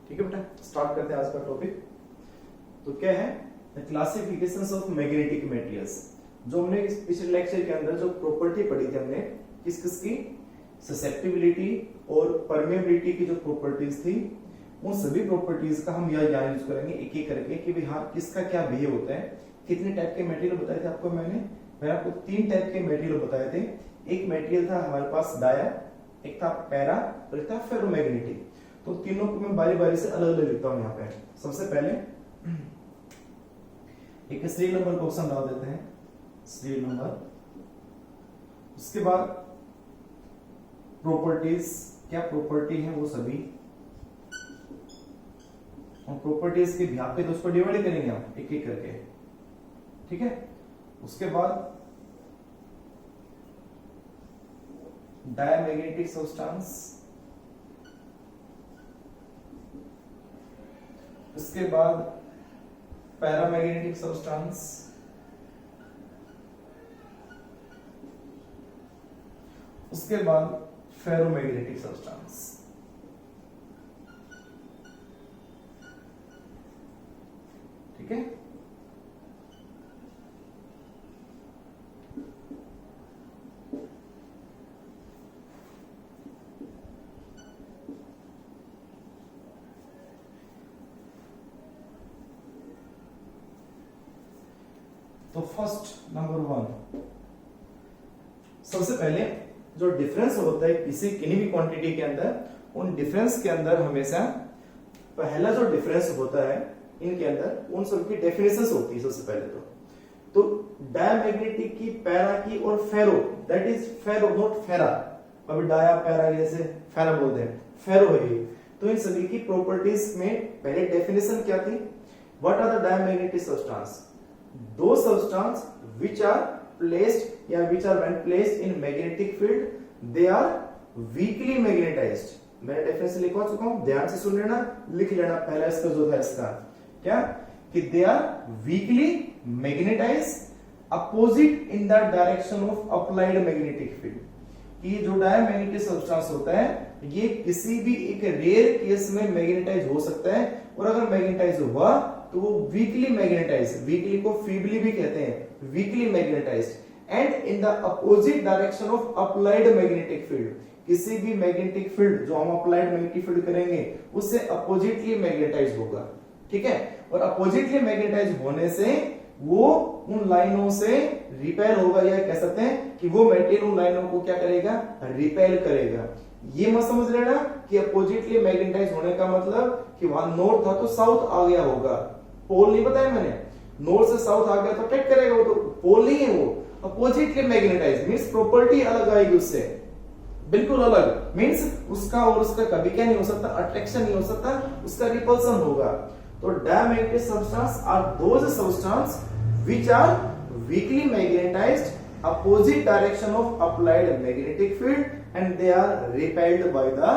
ठीक है बेटा, स्टार्ट करते हैं आज का टॉपिक। तो क्या है, the classifications of magnetic materials. जो हमने इस पिछले लेक्चर के अंदर जो प्रॉपर्टी पढ़ी थी हमने किस किस की, ससेप्टिबिलिटी और परमेबिलिटी की जो प्रॉपर्टीज थी, उन सभी प्रॉपर्टीज का हम यह ज्ञान यूज करेंगे एक एक करके कि भाई हाँ किसका क्या बिहेव होता है। कितने टाइप के मटेरियल बताए थे आपको मैंने आपको 3 टाइप के मटेरियल बताए थे। एक मटेरियल था हमारे पास डाया, एक था पैरा और एक था फेरोमैग्नेटिक। तो तीनों को मैं बारी बारी से अलग अलग लिखता हूं यहाँ पे। सबसे पहले एक सीरियल नंबर क्वेश्चन डाल देते हैं, सीरियल नंबर। उसके बाद प्रॉपर्टीज, क्या प्रॉपर्टी है वो सभी, और प्रॉपर्टीज के बिहाफ पे तो उसको डिवाइड करेंगे हम एक एक करके, ठीक है। उसके बाद डायमैग्नेटिक सब्सटेंस, उसके बाद पैरामैग्नेटिक सब्सटेंस, उसके बाद फेरोमैग्नेटिक सब्सटेंस। ठीक है, तो फर्स्ट नंबर 1, सबसे पहले जो डिफरेंस होता है किसी किन्हीं भी क्वांटिटी के अंदर, उन डिफरेंस के अंदर हमेशा पहला जो डिफरेंस होता है इनके अंदर उन सब की डेफिनेशंस होती है। सबसे पहले तो डायमैग्नेटिक की, पैरा की और फेरो, दैट इज फेरो नॉट फेरा। अभी डाया पैरा जैसे फेरा बोलते हैं, फेरो है ये। तो इन सभी की प्रॉपर्टीज में पहले डेफिनेशन क्या थी, what are the diamagnetic substance, those substances which are placed या which are when placed in magnetic field they are weakly magnetized। मैंने डेफिनेशन लिखवा चुका हूं, ध्यान से सुन लेना, लिख लेना। पहला इसका जो था इसका क्या कि they are weakly magnetized opposite in the direction of applied magnetic field। कि जो डायमैग्नेटिक सब्सटेंस होता है ये किसी भी एक रेयर केस में मैग्नेटाइज हो सकता है, और अगर मैग्नेटाइज हुआ तो वो वीकली मैग्नेटाइज, वीकली को फीबली भी कहते हैं, weekly magnetised and in the opposite direction of applied magnetic field. किसी भी मैग्नेटिक फील्ड जो हम अप्लाइड मैग्नेटिक फील्ड करेंगे उससे अपोजिटली मैग्नेटाइज होगा, ठीक है। और अपोजिटली मैग्नेटाइज होने से वो उन लाइनों से रिपेल होगा, या कह सकते हैं कि वो मटेरियल उन लाइनों को क्या करेगा, रिपेल करेगा। ये मत समझ लेना कि अपोजिटली मैग्नेटाइज होने का मतलब कि वहां नॉर्थ था तो साउथ आ गया होगा, पोल नहीं बताया मैंने, नॉर्थ से साउथ आ गया तो अट्रैक्ट करेगा, वो तो पोल नहीं है। वो अपोजिटली मैग्नेटाइज मींस प्रॉपर्टी अलग आएगी उससे, बिल्कुल अलग। मींस उसका और उसका कभी क्या नहीं हो सकता, अट्रैक्शन नहीं हो सकता, उसका रिपल्सन होगा। तो diamagnetic substance are those substance which are weakly magnetized opposite direction of applied magnetic field and they are repelled by the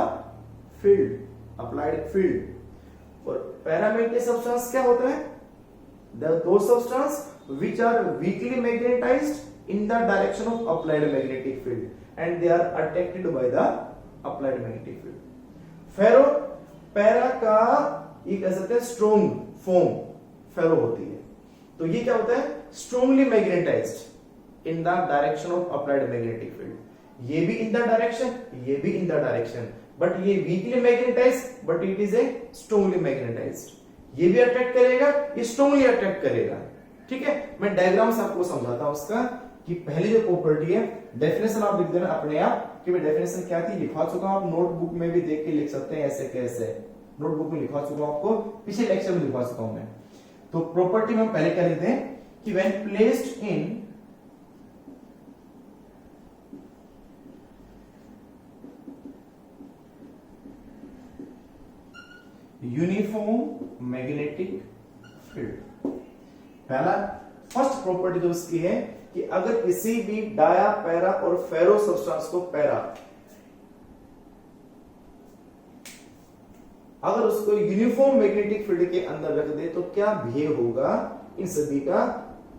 field, applied field। और पैरामैग्नेटिक सब्सटेंस क्या होता है, those substance which are weakly magnetized in the direction of applied magnetic field and they are attracted by the applied magnetic field। Ferro, para का ये कह सकते हैं strong form फेरो होती है। तो ये क्या होता है, strongly magnetised in the direction of applied magnetic field। ये भी in the direction, ये भी in the direction, but ये weakly magnetized, but it is a strongly magnetized। ये भी अट्रैक्ट करेगा, ये strongly अट्रैक्ट करेगा, ठीक है। मैं डायग्राम से आपको समझाता हूं उसका कि पहली जो प्रॉपर्टी है, डेफिनेशन आप लिख देना अपने आप कि मैं डेफिनेशन क्या थी लिखवा चुका हूं, आप नोटबुक में भी देख के लिख सकते हैं ऐसे कैसे, नोटबुक में लिखवा चुका हूं, आपको पिछले लेक्चर में लिखवा चुका हूं मैं। तो प्रॉपर्टी में पहले क्या लिखते हैं कि when placed in uniform magnetic field. पहला फर्स्ट प्रॉपर्टी जो इसकी है कि अगर किसी भी डाया, पैरा और फेरो सब्सटेंस को, पैरा अगर उसको यूनिफॉर्म मैग्नेटिक फील्ड के अंदर रख दे तो क्या बिहेव होगा इन सभी का,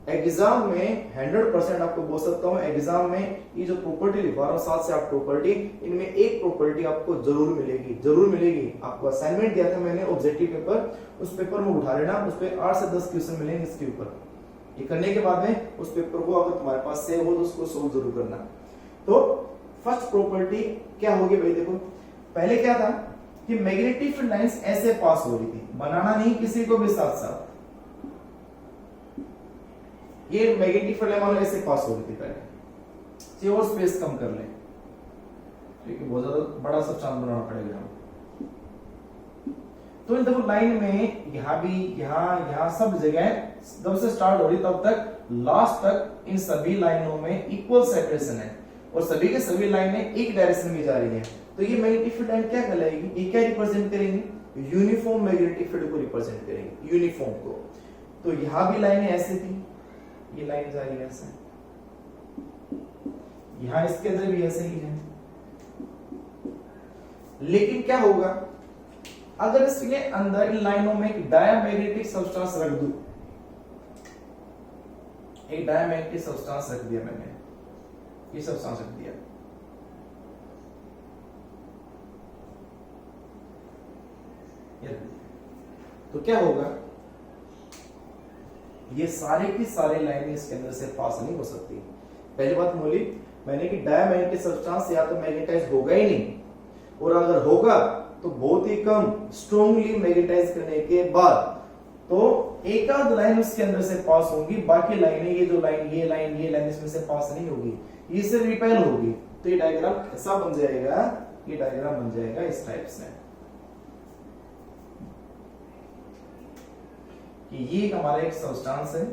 एग्जाम में 100% आपको बोल सकता हूं, एग्जाम में ये जो प्रॉपर्टी लिखवा रहा हूं 7 से 8 प्रॉपर्टी, इनमें एक प्रॉपर्टी आपको जरूर मिलेगी, जरूर मिलेगी। आपको असाइनमेंट दिया था मैंने ऑब्जेक्टिव पेपर, उस पेपर में उठा लेना, उस पे 8 से 10 क्वेश्चन मिलेंगे इसके ऊपर। ये करने के बाद में उस पेपर को अगर तुम्हारे पास सेव हो तो उसको सोल्व जरूर करना। तो फर्स्ट प्रॉपर्टी क्या होगी भाई, देखो पहले क्या था कि मैग्नेटिक फील्ड लाइंस ऐसे पास हो रही थी, बनाना नहीं किसी को भी साथ साथ, ये मैग्नेटिक फील्ड लाइन ऐसे पास हो रही थी पहले। चलिए और स्पेस कम कर लें क्योंकि बहुत ज्यादा बड़ा सा चांद बनाना पड़ेगा हम। तो इन देखो लाइन में यहां भी, यहां सब जगह जब से स्टार्ट हो रही तब तक लास्ट तक इन सभी लाइनों में इक्वल सेपरेशन है और सभी के सभी लाइनें एक डायरेक्शन में जा रही है। तो ये मैग्नेटिक फील्ड लाइन क्या कहलाएगी, ये क्या रिप्रेजेंट करेंगे, यूनिफॉर्म मैग्नेटिक फील्ड को रिप्रेजेंट करेंगे, यूनिफॉर्म को। तो यहां भी लाइनें ऐसी थी, ये लाइन जा रही है ऐसे, यहां इसके अंदर भी ऐसे ही है। लेकिन क्या होगा अगर इसके अंदर इन लाइनों में एक डायमैग्नेटिक सब्सटेंस रख दूं, एक डायमैग्नेटिक सब्सटेंस रख दिया मैंने, ये सब्सटेंस रख दिया, तो क्या होगा, ये सारे की सारे लाइनें इसके अंदर से पास नहीं हो सकती। पहली बात बोली मैंने कि डायमैग्नेटिक सब्सटेंस या तो मैग्नेटाइज होगा ही नहीं, और अगर होगा तो बहुत ही कम, स्ट्रॉन्गली मैग्नेटाइज करने के बाद तो एक आध लाइन उसके अंदर से पास होंगी, बाकी लाइनें ये जो लाइन ये लाइन ये लाइन इसमें से पास नहीं होगी, ये सिर्फ रिपेल होगी। तो ये डायग्राम ऐसा बन जाएगा, ये डायग्राम बन जाएगा इस टाइप से कि ये हमारा एक सब्सटेंस है,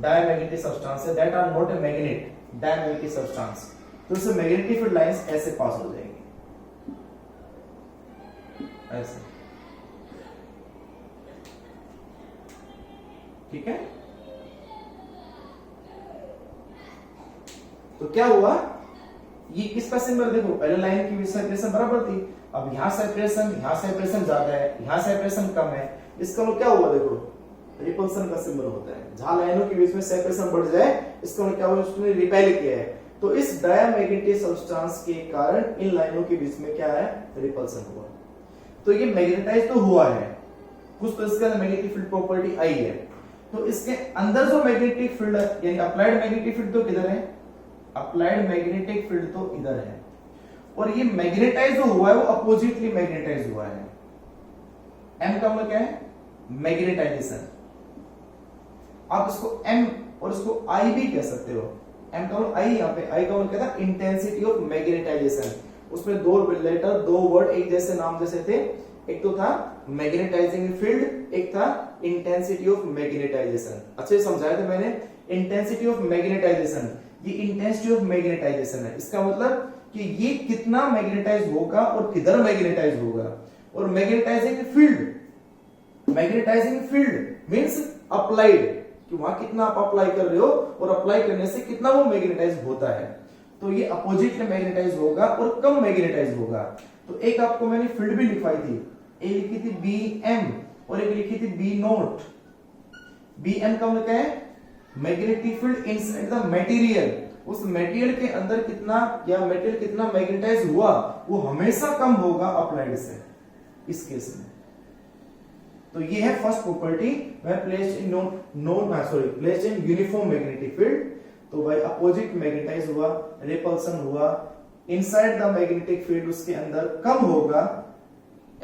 डायमैग्नेटिक सब्सटेंस है, that are not a magnet, diamagnetic substance. तो इससे मैग्नेटिक फील्ड लाइंस ऐसे पास हो जाएंगी, ऐसे, ठीक है। तो क्या हुआ, ये किसका सिंबल देखो, पहले लाइन की सेपरेशन बराबर थी, अब यहां सेपरेशन ज्यादा है, यहां सेपरेशन कम है, इसका मतलब क्या हुआ देखो, रिपल्सन का सिंबल होता है। जहां लाइनों के बीच में सेपरेशन बढ़ जाए इसका मतलब क्या हुआ, उसने रिपेल किया है। तो इस डायमैग्नेटिक सब्सटेंस के कारण इन लाइनों के बीच में क्या है, रिपल्सन हुआ। तो ये मैग्नेटाइज तो हुआ है, कुछ तो इसका मैग्नेटिक फील्ड प्रॉपर्टी आई है। तो इसके अंदर जो मैग्नेटिक फील्ड यानी अप्लाइड मैग्नेटिक फील्ड तो किधर है, अप्लाइड मैग्नेटिक फील्ड तो इधर है, और ये मैग्नेटाइज जो हुआ है वो अपोजिटली मैग्नेटाइज हुआ है। एम का मतलब क्या है, मैग्नेटाइजेशन। आप इसको एम और इसको आई भी कह सकते हो। एम का मतलब आई, यहाँ पे आई का मतलब क्या था, इंटेंसिटी ऑफ मैग्नेटाइजेशन। उसमें दो लेटर, दो वर्ड एक जैसे नाम जैसे थे, एक तो था मैग्नेटाइजिंग फील्ड, एक था इंटेंसिटी ऑफ मैग्नेटाइजेशन। अच्छे समझाया था मैंने, इंटेंसिटी ऑफ मैग्नेटाइजेशन, ये इंटेंसिटी ऑफ मैग्नेटाइजेशन है। इसका मतलब कि ये कितना मैग्नेटाइज होगा और किधर मैग्नेटाइज होगा। और मैग्नेटाइजिंग फील्ड मींस अप्लाइड, कि वहां कितना आप अप्लाई कर रहे हो और अप्लाई करने से कितना वो मैग्नेटाइज होता है। तो ये अपोजिट में मैग्नेटाइज होगा और कम मैग्नेटाइज होगा। तो एक आपको मैंने फील्ड भी लिखवाई थी, एक लिखी थी बी एम और एक लिखी थी बी नोट। बी एम का मतलब क्या है, magnetic field inside the material. उस मटेरियल के अंदर कितना या मटेरियल कितना मैग्नेटाइज हुआ वो हमेशा कम होगा अप्लाइड से, इस केस में। तो ये है first property, placed in uniform magnetic field. तो भाई अपोजिट मैग्नेटाइज हुआ, रिपल्सन हुआ, इनसाइड द मैग्नेटिक फील्ड उसके अंदर कम होगा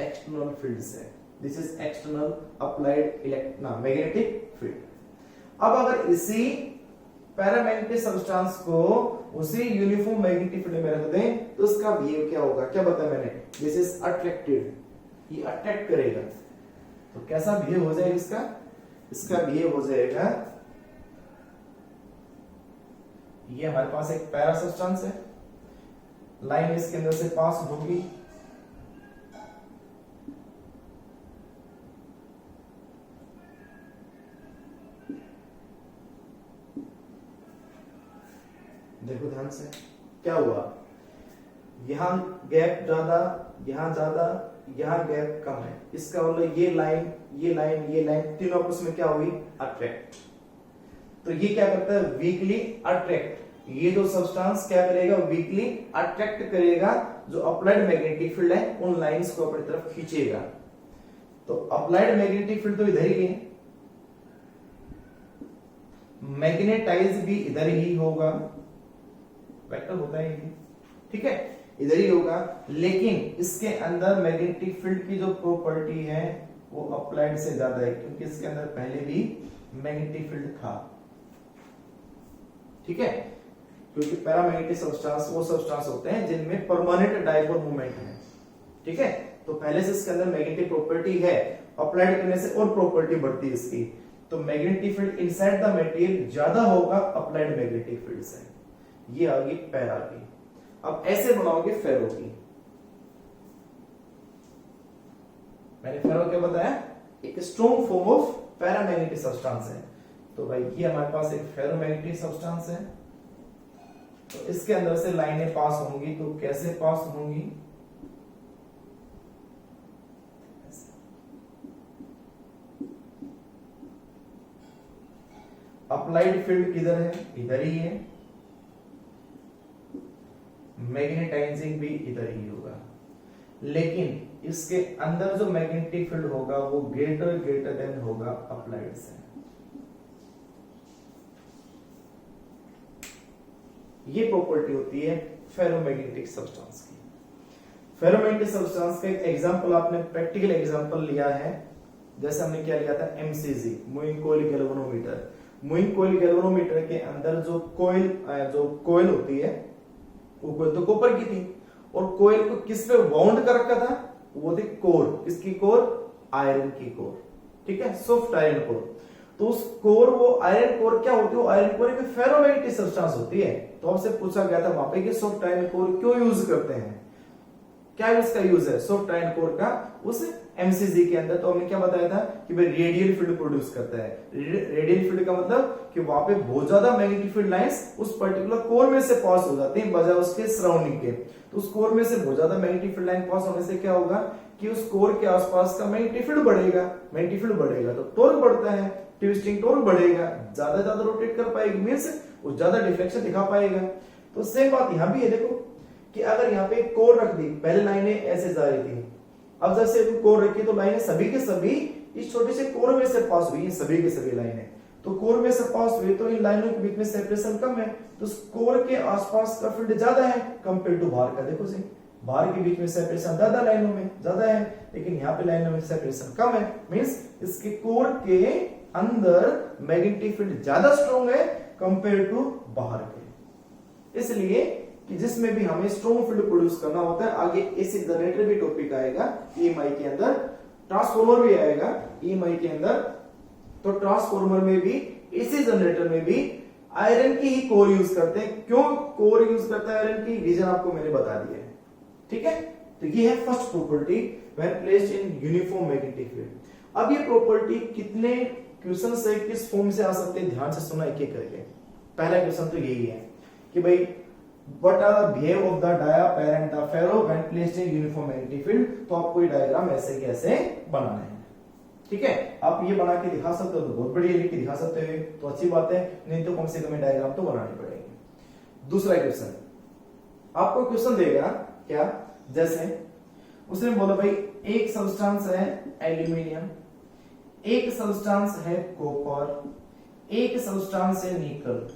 एक्सटर्नल फील्ड से। This is external applied magnetic field. अब अगर इसी पैरामैग्नेटिक सब्सटेंस को उसी यूनिफॉर्म मैग्नेटिक फील्ड में रख दें तो उसका बिहेव क्या होगा, क्या बताया मैंने, दिस इज अट्रैक्टेड, ये अट्रैक्ट करेगा। तो कैसा बिहेव हो जाएगा इसका, इसका बिहेव हो जाएगा, ये हमारे पास एक पैरा सब्सटेंस है, लाइन इसके अंदर से पास होगी, देखो ध्यान से क्या हुआ, यहां गैप ज्यादा, यहां ज्यादा, यहां गैप कम है। इसका मतलब ये लाइन ये लाइन ये लाइन तीनों आपस में क्या हुई, अट्रैक्ट। तो ये क्या करता है, वीकली अट्रैक्ट, ये जो सब्सटेंस क्या करेगा, वीकली अट्रैक्ट करेगा जो अप्लाइड मैग्नेटिक फील्ड है उन लाइंस को अपनी तरफ खींचेगा। तो अप्लाइड मैग्नेटिक फील्ड तो इधर ही है, मैग्नेटाइज भी इधर ही होगा, वेक्टर होता है ये, ठीक है, इधर ही होगा, लेकिन इसके अंदर मैग्नेटिक फील्ड की जो प्रॉपर्टी है वो अप्लाइड से ज्यादा है, क्योंकि इसके अंदर पहले भी मैग्नेटिक फील्ड था, ठीक है, क्योंकि पैरामैग्नेटिक सब्सटेंस वो सब्सटेंस होते हैं जिनमें परमानेंट डायपोल मोमेंट है, ठीक है, तो पहले से इसके अंदर मैग्नेटिक प्रॉपर्टी है, अप्लाइड करने से और प्रॉपर्टी बढ़ती है इसकी, तो magnetic field inside the material ज्यादा होगा अप्लाइड मैग्नेटिक फील्ड से। ये आ गई पैरा की। अब ऐसे बनाओगे फेरो की। मैंने फेरो क्या बताया, एक strong form of paramagnetic substance है। तो भाई ये हमारे पास एक फेरोमैग्नेटिक सब्सटेंस है, तो इसके अंदर से लाइनें पास होंगी, तो कैसे पास होंगी, अप्लाइड फील्ड किधर है, इधर ही है, मैग्नेटाइजिंग भी इधर ही होगा, लेकिन इसके अंदर जो मैग्नेटिक फील्ड होगा वो ग्रेटर देन होगा अप्लाइड से। ये प्रॉपर्टी होती है फेरोमैग्नेटिक सब्सटेंस की। फेरोमैग्नेटिक सब्सटेंस का एक एग्जांपल आपने प्रैक्टिकल एग्जांपल लिया है, जैसे हमने क्या लिया था, MCG, moving coil galvanometer. Moving coil galvanometer के अंदर जो कोयल होती है वो कोयल तो कॉपर की थी, और कोयल को किस पे वाउंड कर रखा था, वो थी कोर, किसकी कोर, आयरन की कोर, ठीक है, सॉफ्ट आयरन कोर। तो उस कोर, वो आयरन कोर क्या होती है, वो आयरन कोर एक फेरोमैग्नेटिक सब्सटेंस होती है। तो हमसे पूछा गया था वहां पे कि सॉफ्ट आयरन कोर क्यों यूज करते हैं, क्या इसका यूज है सॉफ्ट आयरन कोर का उस एमसीजी के अंदर। तो हमने क्या बताया था कि भाई रेडियल फील्ड प्रोड्यूस करता है। रेडियल फील्ड का मतलब कि वहां पे बहुत ज्यादा मैग्नेटिक फील्ड लाइंस उस पर्टिकुलर कोर में से पास हो जाती हैं बजाय उसके सराउंडिंग के। तो उस कोर में से बहुत ज्यादा मैग्नेटिक फील्ड लाइन पास होने से क्या होगा कि उस कोर के आसपास का मैग्नेटिक फील्ड बढ़ेगा, मैग्नेटिक फील्ड बढ़ेगा तो टॉर्क बढ़ता है, ट्विस्टिंग टॉर्क बढ़ेगा, ज्यादा रोटेट कर पाएगी, मींस वो ज्यादा डिफ्लेक्शन दिखा पाएगा। तो सेम बात यहां भी है, देखो कि अगर यहाँ पे कोर रख दी, पहले लाइनें ऐसे जा रही थी, अब जैसे कोर रखी तो लाइनें सभी के सभी इस छोटे से कोर में से पास हुई, सभी के सभी लाइनें तो कोर में से पास हुई, तो इन लाइनों के बीच में सेपरेशन कम है, तो कोर के आसपास का फील्ड ज्यादा है कंपेयर टू बाहर का। देखो सही, बाहर के बीच में सेपरेशन ज्यादा, लाइनों में ज्यादा है, लेकिन यहाँ पे लाइनों में सेपरेशन कम है, मींस इसके कोर के अंदर मैग्नेटिक फील्ड ज्यादा स्ट्रॉन्ग है कंपेयर टू बाहर के। इसलिए कि जिसमें भी हमें स्ट्रॉन्ग फील्ड प्रोड्यूस करना होता है, आगे एसी जनरेटर भी टॉपिक आएगा ईएमआई के अंदर, ट्रांसफॉर्मर भी आएगा ईएमआई के अंदर। तो ट्रांसफॉर्मर में भी, एसी जनरेटर में भी आयरन की ही कोर यूज करते हैं। क्यों कोर यूज करता है आयरन की, रीजन आपको मैंने बता दिया है, ठीक है। तो ये है first property when placed in uniform magnetic field. अब ये प्रॉपर्टी कितने क्वेश्चन से किस फॉर्म से आ सकते हैं, ध्यान से सुना एक एक करके। पहला क्वेश्चन तो यही है कि भाई What are the behave of the dia, pair and the ferro when placed in uniform magnetic field। तो आपको ये डायग्राम ऐसे कैसे बनाना है, ठीक है। आप ये बना के दिखा सकते हो तो बहुत बढ़िया, लिख के दिखा सकते हो तो अच्छी बात है, नहीं तो कम से कम डायग्राम तो बनानी पड़ेगी। दूसरा क्वेश्चन, आपको क्वेश्चन देगा क्या, जैसे उसने बोला भाई एक सब्सटेंस है एल्यूमिनियम, एक सब्सटेंस है कॉपर, एक सब्सटेंस है निकल,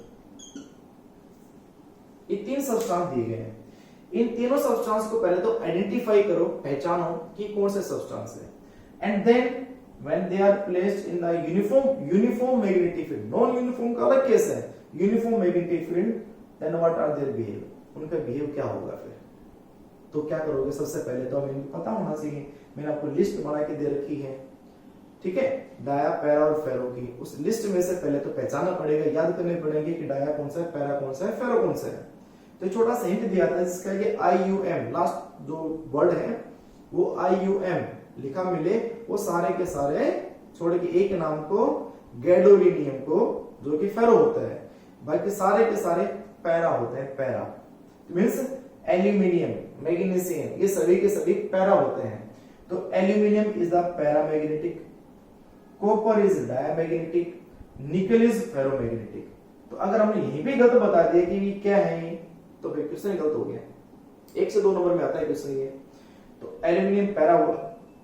ये तीन सब्सटेंस दिए गए हैं। इन तीनों सब्सटेंस को पहले तो आइडेंटिफाई करो, पहचानो कि कौन से सब्सटेंस है, and then when they are placed in the uniform magnetic field, non uniform का अलग केस है, uniform magnetic field, then what are their behave, उनका बिहेव क्या होगा फिर। तो क्या करोगे, सबसे पहले तो हमें पता होना चाहिए, मैंने आपको लिस्ट बना के दे रखी है, ठीक है, डाया, पैरा और फेरो की। उस लिस्ट में से पहले तो पहचानना पड़ेगा, याद करने पड़ेंगे कि डाया कौन सा है, पैरा कौन सा है, फेरो कौन सा है। तो छोटा सा हिंट दिया था जिसका ये IUM लास्ट जो वर्ड है वो IUM लिखा मिले, वो सारे के सारे छोड़ के एक नाम को गैडोलिनियम को जो कि फेरो होता है, बाकी सारे के सारे पैरा होते हैं। पैरा मींस एल्यूमिनियम, मैग्नीशियम, ये सभी के सभी पैरा होते हैं। तो aluminium is the paramagnetic, copper is diamagnetic, निकल इज फेरोमैग्नेटिक। तो अगर हमने यही भी गलत बता दिया कि ये क्या है ये, तो फिर क्वेश्चन गलत हो गया। 1 से 2 नंबर में आता है क्वेश्चन ये। तो एल्यूमिनियम पैरा हुआ,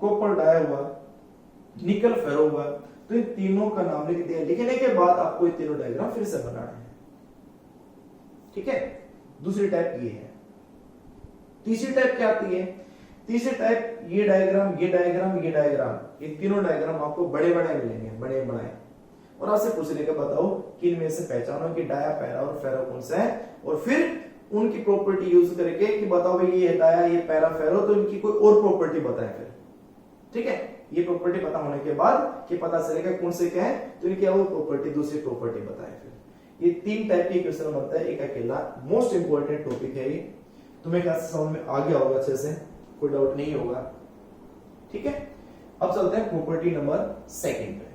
कॉपर डाया हुआ, निकल फेरो हुआ, तो इन तीनों का नाम लिख दिया। लिखने के बाद आपको ये तीनों डायग्राम फिर से बनाना है, ठीक है। दूसरी टाइप ये है। तीसरी टाइप क्या आती है? तीसरी टाइप ये डायग्राम, ये डायग्राम, ये डायग्राम, ये तीनों डायग्राम आपको बड़े बड़े मिलेंगे, बड़े बड़े, और आपसे पूछने का बताओ कि इनमें से पहचानो कि डाया, पैरा और फेरो कौन सा है, और फिर उनकी प्रॉपर्टी यूज करके कि बताओ भाई ये डाया, ये पैरा, फेरो, तो इनकी कोई और प्रॉपर्टी बताएं फिर, ठीक है। ये प्रॉपर्टी पता होने के बाद कि पता चलेगा कौन से क्या है, तो इनकी वो प्रॉपर्टी, दूसरी प्रॉपर्टी बताएं फिर। ये 3 टाइप के क्वेश्चन बनता है, एक अकेला मोस्ट इंपॉर्टेंट टॉपिक है ये। तुम्हें क्या समझ में आ गया होगा अच्छे से, कोई डाउट नहीं होगा, ठीक है। अब चलते हैं प्रॉपर्टी नंबर 2 पे।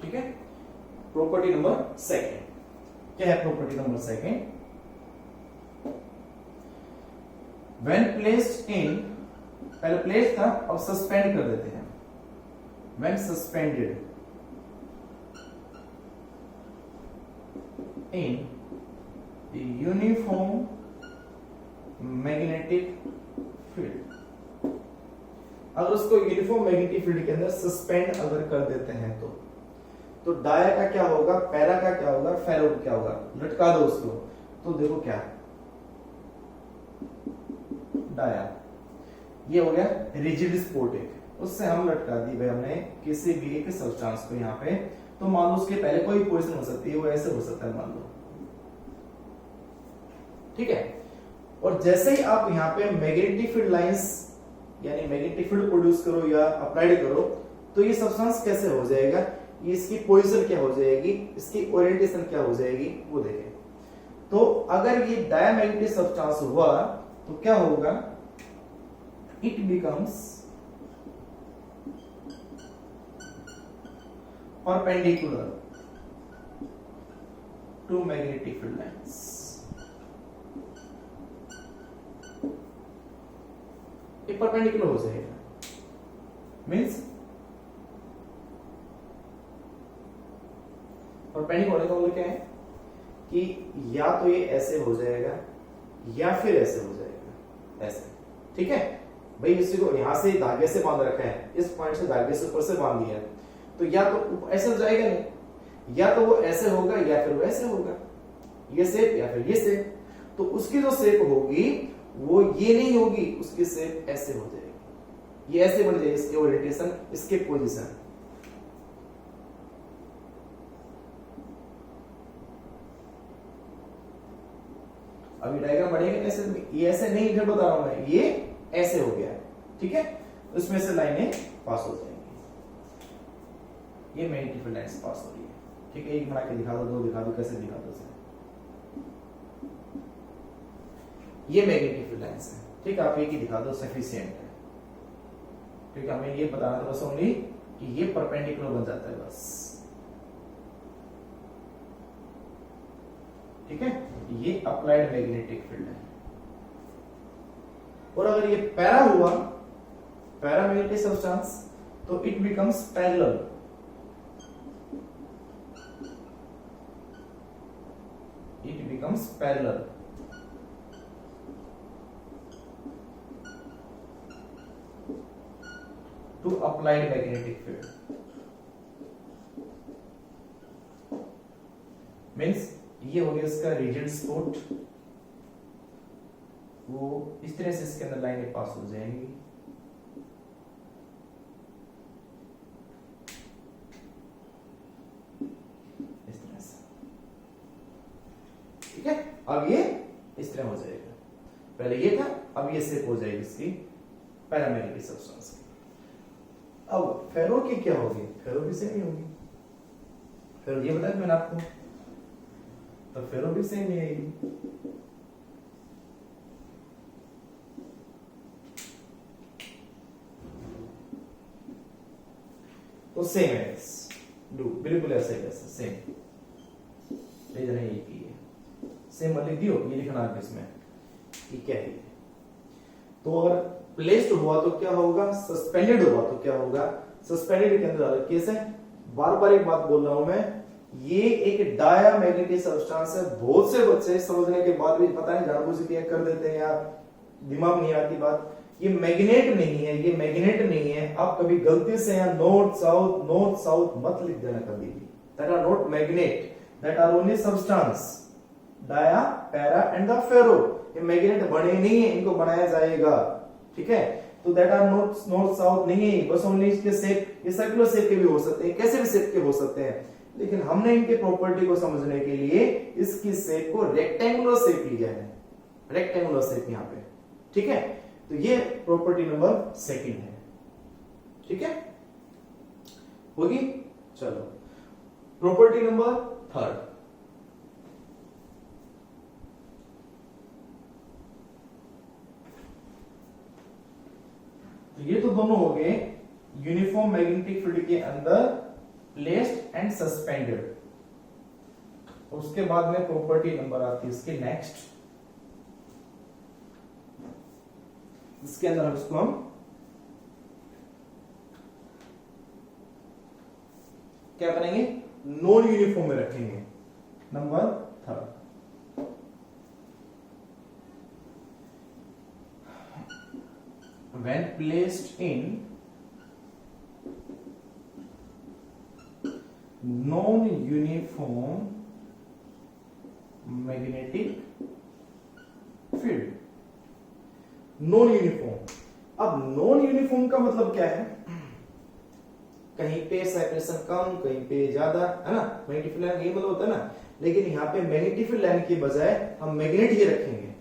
ठीक है, प्रॉपर्टी नंबर 2 क्या है? Property number 2, when placed in, पहले प्लेस था, अब सस्पेंड कर देते हैं। When suspended in uniform magnetic field, अगर उसको यूनिफॉर्म मैग्नेटिक फील्ड के अंदर सस्पेंड अगर कर देते हैं तो डाया का क्या होगा, पैरा का क्या होगा, फेरो का क्या होगा? लटका दो उसको, तो देखो क्या, डाया ये हो गया रिजिड स्पोर्ट, एक उससे हम लटका दी भाई हमने किसी भी एक सब्सटेंस को यहाँ पे, तो मान लो उसके पहले कोई पोजीशन हो सकती है, वो ऐसे हो सकता है मान लो, ठीक है। और जैसे ही आप यहाँ पे मैग्नेटिक फील्ड लाइंस यानी मैग्नेटिक फील्ड प्रोड्यूस करो या अप्लाइड करो, तो ये सब्सटेंस कैसे हो जाएगा, ये इसकी पोजीशन क्या हो जाएगी, इसकी ओरिएंटेशन क्या हो जाएगी, वो देखें। तो अगर ये डायमैग्नेटिक सब्सटेंस हुआ तो क्या होगा, it becomes perpendicular to magnetic field lines. ये परपेंडिकुलर हो जाएगा, मीन्स परपेंडिकुलर होने का मतलब क्या है कि या तो ये ऐसे हो जाएगा या फिर ऐसे हो जाएगा, ऐसे, ठीक है। भाई इसी को यहां से धागे से बांध रखा है, इस पॉइंट से धागे से ऊपर से बांध दिया, तो या तो ऐसे हो जाएगा नहीं, या तो वो ऐसे होगा या फिर वो ऐसे होगा, ये शेप या फिर ये शेप। तो उसकी जो शेप होगी वो ये नहीं होगी, उसकी शेप ऐसे हो जाएगी, ये ऐसे बन जाएगी, इसकी ओरिएंटेशन, इसके पोजीशन। अभी डायग्राम बढ़ेगा कैसे, ये ऐसे नहीं, इधर बता रहा हूं मैं, ये ऐसे हो गया, ठीक है। उसमें से लाइनें पास हो जाएंगी, ये मैग्नेटिक फील्ड लाइंस पास हो रही है, ठीक है। एक बना के दिखा दो, दो दिखा दो, कैसे दिखा दो सर, ये मैग्नेटिक फील्ड लाइंस है, ठीक है। आप एक ही दिखा दो, सफिशिएंट है, ठीक है। हमें ये बताना था बस ओनली कि ये परपेंडिकुलर बन जाता है बस, ठीक है। ये अप्लाइड मैग्नेटिक फील्ड है। और अगर ये पैरा हुआ, पैरामैग्नेटिक सब्सटेंस, तो it becomes parallel, it becomes parallel to applied magnetic field, means ये हो गया इसका रिजिड स्पॉट, वो इस तरह से इसके अंदर लाइनें पास हो जाएंगी, इस तरह से, ठीक है। अब ये इस तरह हो जाएगा, पहले ये था, अब ये शेप हो जाएगी इसकी पैरामैग्नेटिक सब्सटेंस की। अब फेरो की क्या होगी, फेरो भी सेम ही होगी, फेरो ये बताया मैंने आपको, तो फेरो भी सेम ही आएगी, तो सेम है, ब्लू, बिल्कुल ऐसे ही वैसे सेम ले जाना, एक ही है सेम लिख दियो, ये लिखना है इसमें कि क्या है। तो अगर प्लेस्ड हुआ तो क्या होगा, सस्पेंडेड हुआ तो क्या होगा, सस्पेंडेड के अंदर कैसे, बार बार एक बात बोल रहा हूं मैं, ये एक डायामैग्नेटिक सब्सटेंस है। बहुत से बच्चे समझने के बाद भी पता नहीं जानबूझ के कर देते हैं या दिमाग नहीं आती बात, ये मैग्नेट नहीं है, ये मैग्नेट नहीं है। आप कभी गलती से यहाँ नॉर्थ साउथ मत लिख देना कभी भी, that are not magnet, that are only substance, dia, para and the ferro. ये मैग्नेट बने नहीं है, इनको बनाया जाएगा, ठीक है। तो दैट आर नॉर्थ साउथ नहीं है, बस ओनली इसके शेप, ये सर्कुलर शेप के भी हो सकते हैं, कैसे भी शेप के हो सकते हैं, लेकिन हमने इनके प्रॉपर्टी को समझने के लिए इसकी शेप को रेक्टेंगुलर शेप लिया है, रेक्टेंगुलर शेप यहाँ पे, ठीक है। तो ये प्रॉपर्टी नंबर सेकंड है, ठीक है, होगी। चलो प्रॉपर्टी नंबर थर्ड, तो ये तो दोनों हो गए यूनिफॉर्म मैग्नेटिक फील्ड के अंदर प्लेस्ड एंड सस्पेंडेड। उसके बाद में प्रॉपर्टी नंबर आती है इसके नेक्स्ट, इसके अंदर इसको हम क्या करेंगे, नॉन यूनिफॉर्म में रखेंगे। Number third, when placed in non-uniform magnetic field, non uniform. अब नॉन यूनिफॉर्म का मतलब क्या है, कहीं पे सेपरेशन कम, कहीं पे ज्यादा, है ना, मैग्नेटिक फील्ड लाइन ये मतलब होता है ना, लेकिन यहाँ पे मैग्नेटिक फील्ड लाइन की बजाय हम मैग्नेट ही रखेंगे,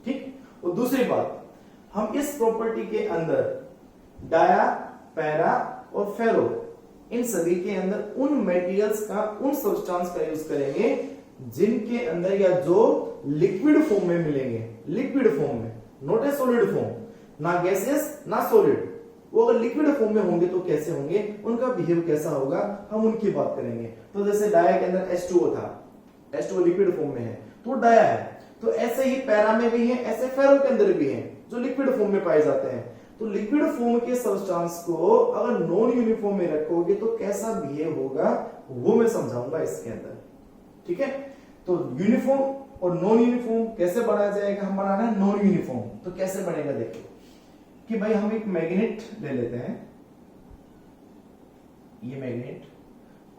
ठीक। और दूसरी बात, हम इस प्रॉपर्टी के अंदर डाया, पैरा और फेरो, इन सभी के अंदर उन मटेरियल्स का, उन सब्सटेंस का यूज करेंगे जिनके अंदर या जो लिक्विड फॉर्म में मिलेंगे, लिक्विड फॉर्म में, नॉट ए सॉलिड फॉर्म, ना गैसियस ना सॉलिड। वो अगर लिक्विड फॉर्म में होंगे तो कैसे होंगे, उनका बिहेव कैसा होगा, हम उनकी बात करेंगे। तो जैसे डाया के अंदर H2O था, H2O लिक्विड फॉर्म में है तो डाया है, तो ऐसे ही पैरा में भी है, ऐसे फेरो के अंदर भी है जो लिक्विड फॉर्म में पाए जाते हैं। तो लिक्विड फॉर्म के सब्सटेंस को अगर नॉन यूनिफॉर्म में रखोगे तो कैसा बिहेव होगा वो मैं समझाऊंगा इसके अंदर, ठीक है। तो यूनिफॉर्म और नॉन यूनिफॉर्म कैसे बनाया जाएगा, हम बनाना है नॉन यूनिफॉर्म। तो कैसे बनेगा, देखिए कि भाई हम एक मैग्नेट ले लेते हैं, ये मैग्नेट,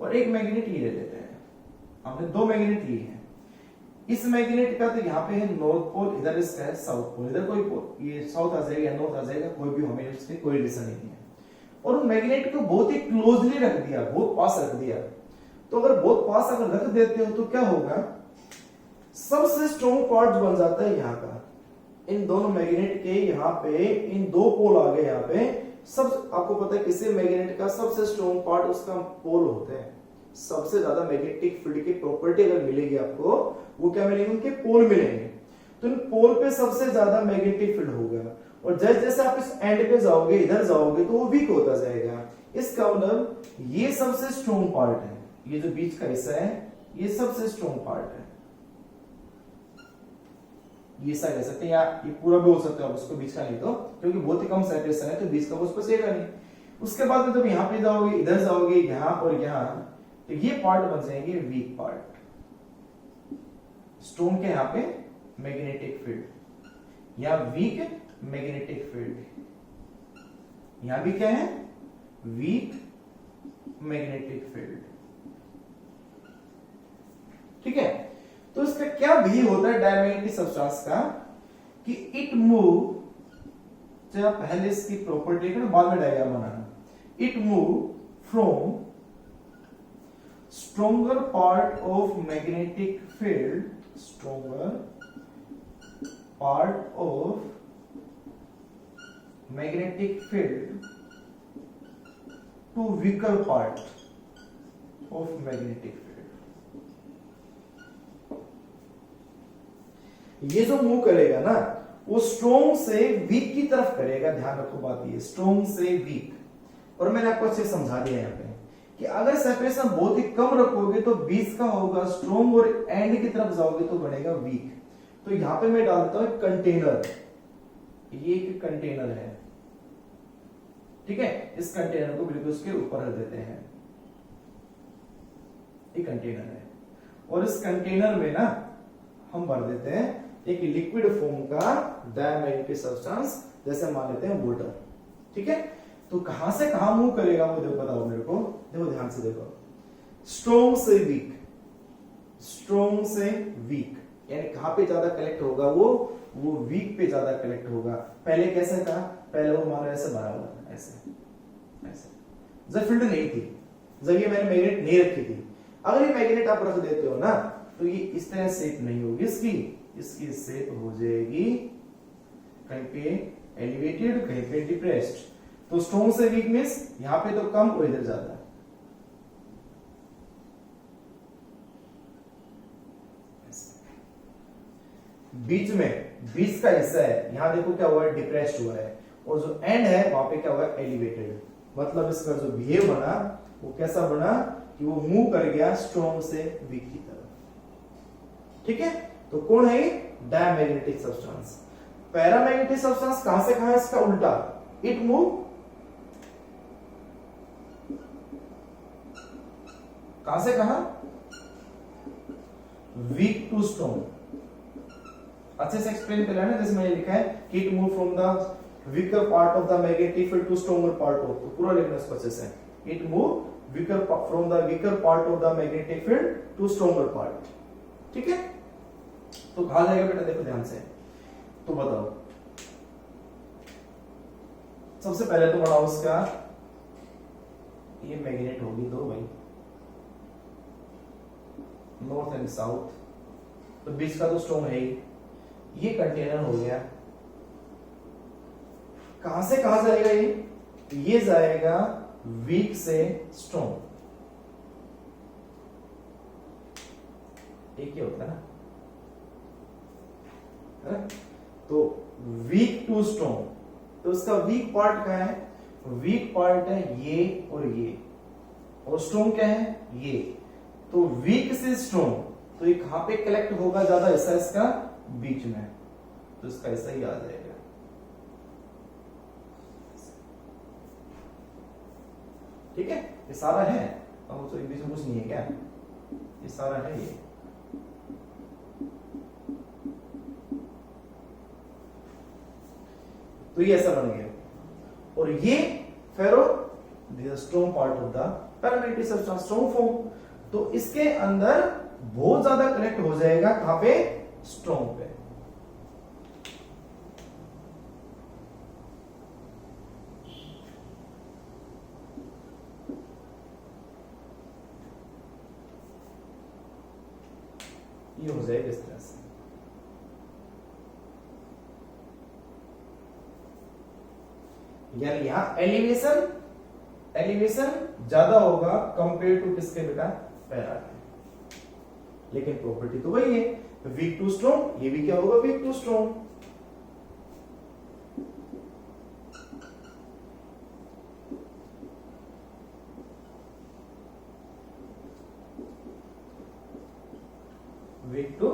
और एक मैग्नेट ये ले लेते हैं, हमने दो मैग्नेट लिए हैं। इस मैग्नेट का तो यहाँ पे है नॉर्थ पोल, इधर इसका है साउथ पोल, इधर कोई पोल, ये साउथ आ जाएगा या नॉर्थ आ जाएगा, कोई भी हमें इससे कोई रिलेशन नहीं है। और उन मैग्नेट को बहुत ही क्लोजली रख दिया, बहुत पास रख दिया। तो अगर बहुत पास अगर रख देते हो तो क्या होगा, सबसे स्ट्रॉन्ग पार्ट बन जाता है यहाँ का, इन दोनों मैग्नेट के यहाँ पे इन दो पोल आ गए यहाँ पे। सब आपको पता है किसी मैग्नेट का सबसे स्ट्रॉन्ग पार्ट उसका पोल होता है। सबसे ज्यादा मैग्नेटिक फील्ड की प्रॉपर्टी अगर मिलेगी आपको, वो क्या मिलेंगे, उनके पोल मिलेंगे। तो इन पोल पे सबसे ज्यादा मैग्नेटिक फील्ड होगा, और जैसे जैसे आप इस एंड पे जाओगे, इधर जाओगे, तो वो वीक होता जाएगा। इसका मतलब ये सबसे स्ट्रॉन्ग पार्ट है, ये जो बीच का हिस्सा है ये सबसे स्ट्रॉन्ग पार्ट है। ये हिस्सा कह सकते हैं, या ये पूरा भी हो सकता है, उसको बीच का नहीं, तो क्योंकि बहुत ही कम सेपरेशन है तो बीच का उस पर सेगा नहीं। उसके बाद में जब यहाँ पे जाओगे, इधर जाओगे, यहाँ और यहाँ, तो ये पार्ट बन जाएंगे वीक पार्ट। स्टोन के यहाँ पे मैग्नेटिक फील्ड या वीक मैग्नेटिक फील्ड, यहां भी क्या है, वीक मैग्नेटिक फील्ड, ठीक है। तो इसका क्या भी होता है डायमैग्नेटिक सब्सटेंस का, कि इट मूव, जब पहले इसकी प्रॉपर्टी को बाद में diagram banana, it move from stronger part of magnetic field, stronger part of magnetic field to weaker part of magnetic field। ये जो मूव करेगा ना, वो स्ट्रोंग से वीक की तरफ करेगा। ध्यान रखो बात ये, स्ट्रोंग से वीक। और मैंने आपको अच्छे समझा दिया यहाँ पे कि अगर सेपरेशन बहुत ही कम रखोगे तो बीच का होगा स्ट्रॉन्ग और एंड की तरफ जाओगे तो बनेगा वीक। तो यहां पे मैं डालता हूं कंटेनर, ये एक कंटेनर है, ठीक है, इस कंटेनर को बिल्कुल उसके ऊपर रख देते हैं, ये कंटेनर है, और इस कंटेनर में ना हम भर देते हैं एक लिक्विड फॉर्म का डायमैग्नेटिक सब्सटेंस, जैसे मान लेते हैं वाटर, ठीक है। तो कहां से कहां मूव करेगा वो देखो, बताओ मेरे को, देखो ध्यान से देखो, स्ट्रॉन्ग से वीक, स्ट्रॉन्ग से वीक, यानी कहां पे ज्यादा कलेक्ट होगा वो वीक पे ज्यादा कलेक्ट होगा। पहले कैसे था, पहले वो मानो ऐसे भरा हुआ था, ऐसे ऐसे, जब फील्ड नहीं थी, जब ये मैंने मैग्नेट नहीं रखी थी, अगर ये मैग्नेट आप रख देते हो ना तो ये इस तरह शेप नहीं होगी इसकी शेप हो जाएगी कहीं पे एलिवेटेड, कहीं पे डिप्रेस्ड। तो स्ट्रॉन्ग से वीक मींस यहां पे तो कम और इधर ज्यादा, बीच में बीच का हिस्सा है, यहां देखो क्या हुआ है, डिप्रेस्ड हुआ है, और जो एंड है वहां पे क्या हुआ है, एलिवेटेड। मतलब इसका जो बिहेव बना वो कैसा बना कि वो मूव कर गया स्ट्रॉन्ग से वीक की तरफ, ठीक है। तो कौन है, डायमैग्नेटिक सब्सटेंस। पैरामैग्नेटिक सब्सटेंस कहां से कहां है, इसका उल्टा, इट मूव कहां से कहां, वीक टू स्ट्रॉन्ग। अच्छे से एक्सप्लेन कर लेना, जैसे मैंने लिखा है कि it move from the weaker part of the magnetic field to stronger part of, तो पूरा लिखना इसको अच्छे से, it move weaker from the weaker part of the magnetic field to stronger part, ठीक है। तो कहा जाएगा बेटा, देखो ध्यान से, तो बताओ, सबसे पहले तो बनाओ उसका, ये मैग्नेट होगी दो भाई, नॉर्थ एंड साउथ, तो बीच का तो स्ट्रॉन्ग है ही, ये कंटेनर हो गया, कहां से कहां जाएगा ये जाएगा वीक से स्ट्रॉन्ग, एक ही होता है ना, तो वीक टू स्ट्रॉन्ग, तो इसका वीक पार्ट क्या है, वीक पार्ट है ये, और स्ट्रॉन्ग क्या है ये, तो वीक से स्ट्रॉन्ग, तो ये कहां पे कलेक्ट होगा ज्यादा हिस्सा इसका, बीच में, तो इसका ऐसा ही आ जाएगा, ठीक है। ये सारा है, अब तो बीच में कुछ नहीं है क्या, ये सारा है ये, तो ये ऐसा बन गया, और ये ferro strong part of the paramagnetic substance, strong form, तो इसके अंदर बहुत ज्यादा कनेक्ट हो जाएगा कहां पे, स्ट्रॉन्ग पे। ये हो जाएगा इस तरह से, यानी यहां एलिवेशन ज्यादा होगा कंपेयर टू किसके बेटा, पैरा के, लेकिन प्रॉपर्टी तो वही है, वीक टू स्ट्रॉन्ग, ये भी क्या होगा, weak to strong. Weak to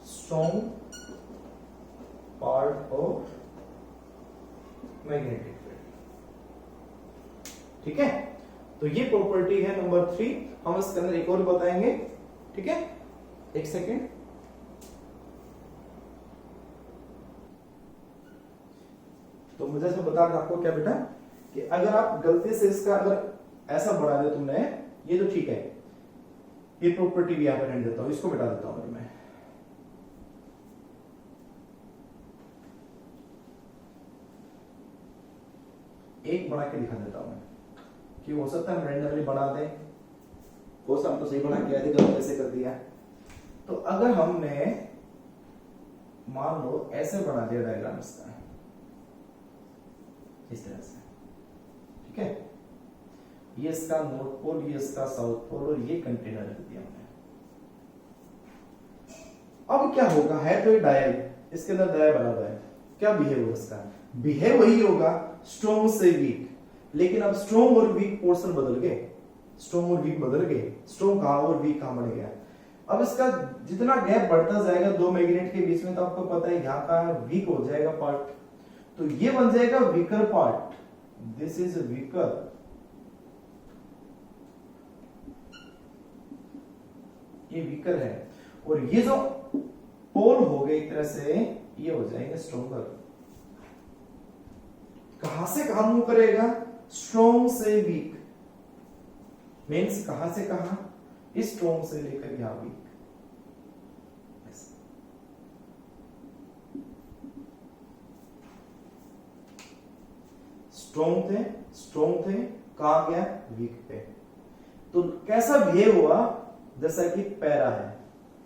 strong part of magnetic field, ठीक है। तो ये प्रॉपर्टी है नंबर 3, हम इसके अंदर एक और बताएंगे, ठीक है, एक सेकेंड। तो मुझे ऐसा बता रहा आपको क्या बेटा, कि अगर आप गलती से इसका अगर ऐसा बढ़ा दे तुमने, ये तो ठीक है, ये प्रॉपर्टी भी यहां पर रहने देता हूं, इसको मिटा देता हूं मैं, एक बना के दिखा देता हूं कि हो सकता है हम रैंडमली बना दें, हो सकता हम तो सही बना के आए थे, गलत ऐसे कर दिया। तो अगर हमने मान लो ऐसे बना दिया डायग्राम इसका, इस तरह से, ठीक है, ये इसका नॉर्थ पोल, ये इसका साउथ पोल, और ये कंटेनर रख दिया हमने। अब क्या होगा, है तो ये डायल, इसके अंदर डायल बना हुआ है, क्या बिहेव होगा इसका, बिहेव वही होगा स्ट्रॉन्ग से वीक, लेकिन अब स्ट्रॉन्ग और वीक पोर्शन बदल गए, स्ट्रॉन्ग और वीक बदल गए, स्ट्रॉन्ग कहां और वीक कहां बढ़ गया। अब इसका जितना गैप बढ़ता जाएगा दो मैग्नेट के बीच में, तो आपको पता है यहाँ का वीक हो जाएगा पार्ट, तो ये बन जाएगा weaker part, this is weaker, ये वीकर है, और ये जो पोल हो गए एक तरह से ये हो जाएंगे स्ट्रॉन्गर। कहां से कहां मूव करेगा, स्ट्रॉन्ग से वीक, मीन्स कहां से कहां, इस स्ट्रॉन्ग से लेकर यहां वीक। स्ट्रॉन्ग थे कहां गया, वीक पे। तो कैसा बिहेव हुआ, जैसा कि पैरा है,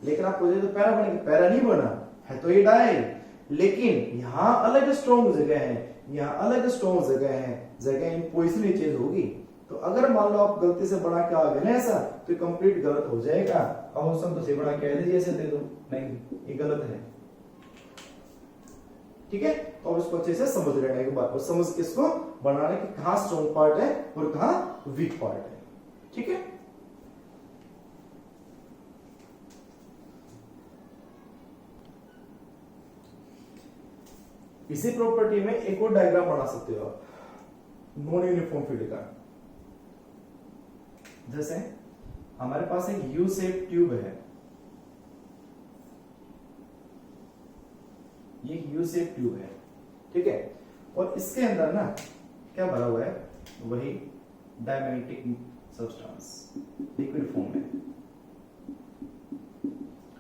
लेकिन आप बोले तो पैरा बनेगा, पैरा नहीं बना है, तो ये डायल, लेकिन यहां अलग स्ट्रॉन्ग जगह है, यहां अलग स्ट्रॉन्ग जगह है, जगह इन पोजीशन चेंज होगी। तो अगर मान लो आप गलती से बना के आ गए ना ऐसा, तो ये कंप्लीट गलत हो जाएगा। अब हम तो से बना के ऐसे जैसे दे दो, नहीं ये गलत है, ठीक है। तो अब इसको अच्छे से समझ लेना एक बात को, समझ के इसको बनाने की कहां स्ट्रॉन्ग पार्ट है और कहां वीक पार्ट है, ठीक है। इसी प्रॉपर्टी में एक और डायग्राम बना सकते हो आप नॉन यूनिफॉर्म फील्ड का। जैसे हमारे पास एक यू शेप ट्यूब है, ये यू शेप ट्यूब है, ठीक है, और इसके अंदर ना क्या भरा हुआ है, वही डायमैग्नेटिक सब्सटेंस लिक्विड फॉर्म में,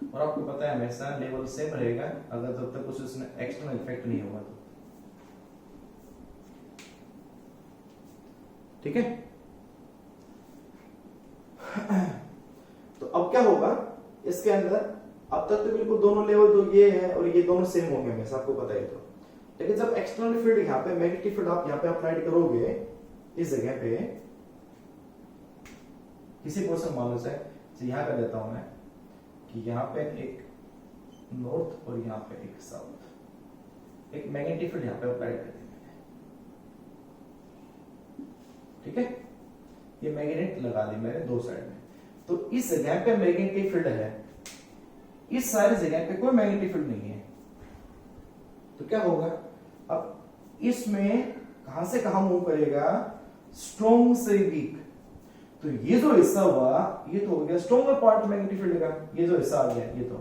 और आपको पता है हमेशा लेवल सेम रहेगा अगर जब तक कुछ उसमें एक्सटर्नल इफेक्ट नहीं होगा, ठीक है। तो अब क्या होगा इसके अंदर, अब तक तो बिल्कुल दोनों लेवल तो ये है और ये दोनों सेम होंगे हमेशा, आपको पता है। तो लेकिन जब एक्सटर्नल फील्ड यहाँ पे मैग्नेटिक फील्ड आप यहाँ पे अप्लाइड करोगे इस जगह पे, किसी पोर्शन मान लो से यहाँ कर देता हूं मैं कि यहाँ पे एक नॉर्थ और यहाँ पे एक साउथ, एक मैग्नेटिक फील्ड यहाँ पे अप्लाइड कर दी मैंने, ठीक है। ये मैग्नेट लगा दी मैंने दो साइड में, तो इस जगह पे मैग्नेटिक फील्ड है, इस सारी जगह पे कोई मैग्नेटिक फील्ड नहीं है, तो क्या होगा, अब इसमें कहां से कहां मूव करेगा, स्ट्रॉन्ग से वीक। तो ये जो हिस्सा हुआ ये तो हो गया स्ट्रॉन्गर पार्ट मैग्नेटिक फील्ड का, ये जो हिस्सा आ गया ये तो,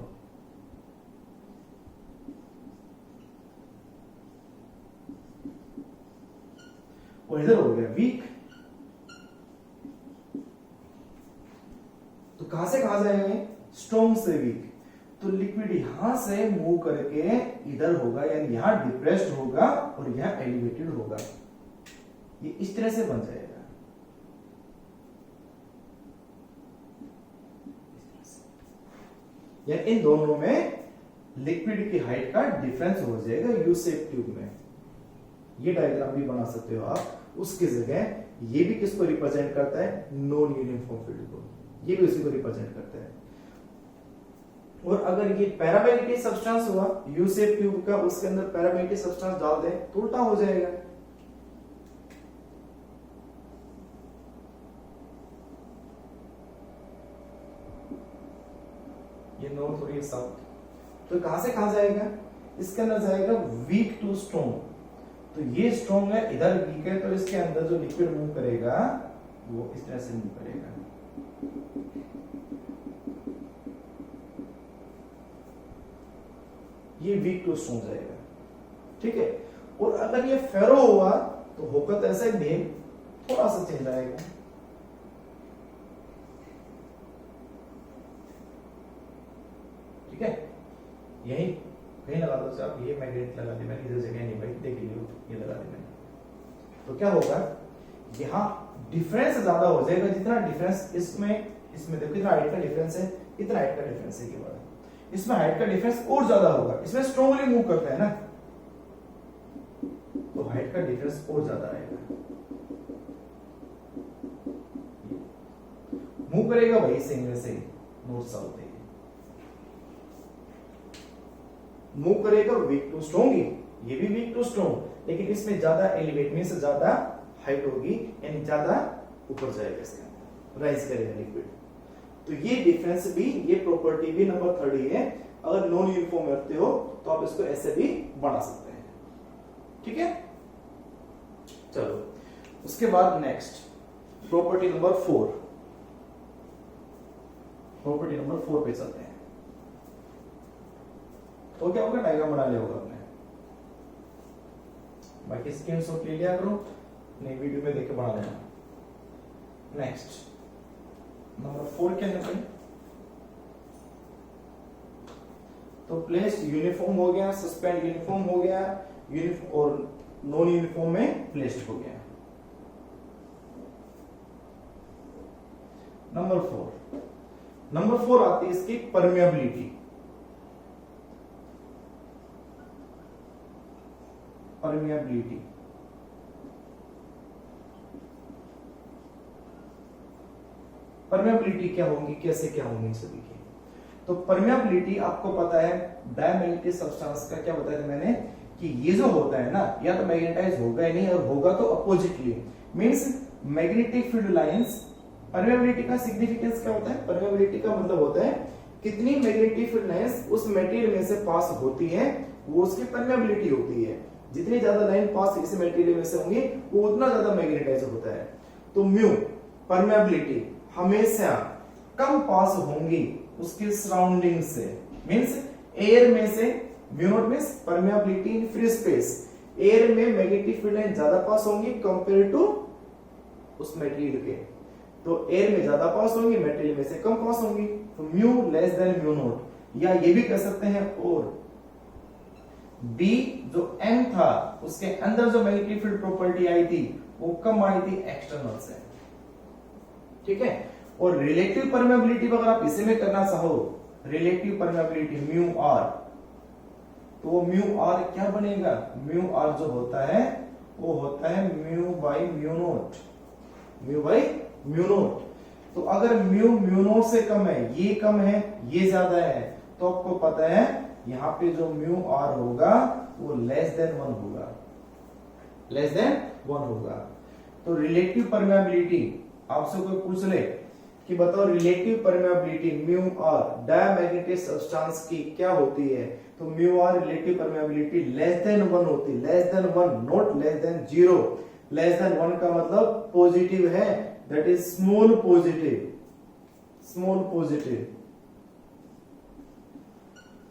और इधर हो गया वीक। तो कहां से कहां जाएंगे, स्ट्रॉन्ग से वीक। तो लिक्विड यहां से मूव करके इधर होगा, यानी यहां डिप्रेस्ड होगा और यहां एलिवेटेड होगा, ये इस तरह से बन जाएगा, या इन दोनों में लिक्विड की हाइट का डिफरेंस हो जाएगा यू शेप ट्यूब में। ये डायग्राम भी बना सकते हो आप, उसकी जगह ये भी किसको रिप्रेजेंट करता है, नॉन यूनिफॉर्म फील्ड को, ये भी उसी को रिप्रेजेंट करता है। और अगर ये पैरामैग्नेटिक सब्सटेंस हुआ यू शेप ट्यूब का, उसके अंदर पैरामैग्नेटिक सब्सटेंस डाल दे तो उल्टा हो जाएगा, ये नॉर्थ और ये साउथ। तो कहां से कहां जाएगा, इसके अंदर जाएगा वीक टू स्ट्रॉन्ग। तो ये स्ट्रॉन्ग है, इधर वीक है, तो इसके अंदर जो लिक्विड मूव करेगा वो इस तरह से मूव करेगा, ये वीक टू स्ट्रॉन्ग जाएगा, ठीक है। और अगर ये फेरो हुआ तो होकर तो ऐसा ही थोड़ा सा चेंज आएगा, ठीक है। यही कहीं लगा दो आप, ये मैग्नेट लगा दी मैंने, इधर जगह नहीं भाई, देख लीजिए ये लगा दी मैंने। तो क्या होगा, यहाँ डिफरेंस ज्यादा हो जाएगा, जितना डिफरेंस इसमें देखो कितना हाइट का डिफरेंस है, इतना हाइट का डिफरेंस है, के बाद इसमें हाइट का डिफरेंस और ज्यादा होगा, इसमें स्ट्रॉन्गली मूव करता है ना, तो हाइट का डिफरेंस और ज्यादा आएगा, मूव करेगा भाई सिंगल से नॉर्थ साउथ मूव करेगा, वीक टू स्ट्रॉन्ग ही, ये भी वीक टू स्ट्रॉन्ग, लेकिन इसमें ज्यादा एलिवेट में से ज्यादा हाइट होगी, यानी ज्यादा ऊपर जाएगा इसके अंदर। राइज करेगा लिक्विड। तो ये डिफरेंस भी, ये प्रॉपर्टी भी नंबर 3 ही है। अगर नॉन यूनिफॉर्म रखते हो तो आप इसको ऐसे भी बना सकते हैं, ठीक है। चलो उसके बाद next property number 4, property number 4 पे चलते हैं। तो क्या होगा, डायग्राम बना लिया होगा आपने, बाकी स्क्रीनशॉट ले लिया करो, नहीं वीडियो में देख के बना लेना। नेक्स्ट नंबर 4 क्या है भाई, तो प्लेस्ड यूनिफॉर्म हो गया, सस्पेंड यूनिफॉर्म हो गया, यूनिफॉर्म और नॉन यूनिफॉर्म में प्लेस्ड हो गया। नंबर 4 आती है इसकी परमेबिलिटी। परमेबिलिटी परमेबिलिटी क्या होंगी, कैसे क्या होंगी सभी की। तो परमेबिलिटी आपको पता है डायमैग्नेटिक सब्सटेंस का, क्या बताया था मैंने कि ये जो होता है ना, या तो मैग्नेटाइज होगा ही नहीं, और होगा तो oppositely, means magnetic field lines. Permeability का सिग्निफिकेंस क्या होता है, परमेबिलिटी का मतलब होता है कितनी मैग्नेटिक फील्ड लाइंस उस मटेरियल में से पास होती है, वो उसकी परमेबिलिटी होती है। जितनी ज्यादा लाइन पास इस मटेरियल में से होंगी वो उतना ज्यादा मैग्नेटाइज होता है। तो म्यू परमेबिलिटी हमेशा कम पास होंगी उसके सराउंडिंग से, मींस एयर में से, mu naught means permeability in free space, air में मैग्नेटिक फील्ड लाइन ज्यादा पास होंगी कंपेयर टू उस मटेरियल के। तो एयर में ज्यादा पास होंगी, मटेरियल में से कम पास होंगी। तो mu less than mu naught, या ये भी कह सकते हैं, और बी जो एम था उसके अंदर जो मैग्नेटिक फील्ड प्रॉपर्टी आई थी वो कम आई थी एक्सटर्नल से, ठीक है। और रिलेटिव परमेबिलिटी अगर आप इसे में करना चाहो, रिलेटिव परमेबिलिटी म्यू आर, तो वो म्यू आर क्या बनेगा, म्यू आर जो होता है वो होता है mu by mu naught, mu by mu naught. तो अगर म्यू म्यू नोट से कम है, ये कम है, ये ज्यादा है, तो आपको पता है यहां पे जो म्यू आर होगा वो लेस देन 1 होगा, लेस देन 1 होगा। तो रिलेटिव परमेबिलिटी आपसे कोई पूछ ले कि बताओ relative permeability mu R diamagnetic substance की क्या होती है, तो mu R relative permeability less than 1 होती है, less than 1, not less than 0। Less than 1 का मतलब पॉजिटिव है, that is small positive, small positive,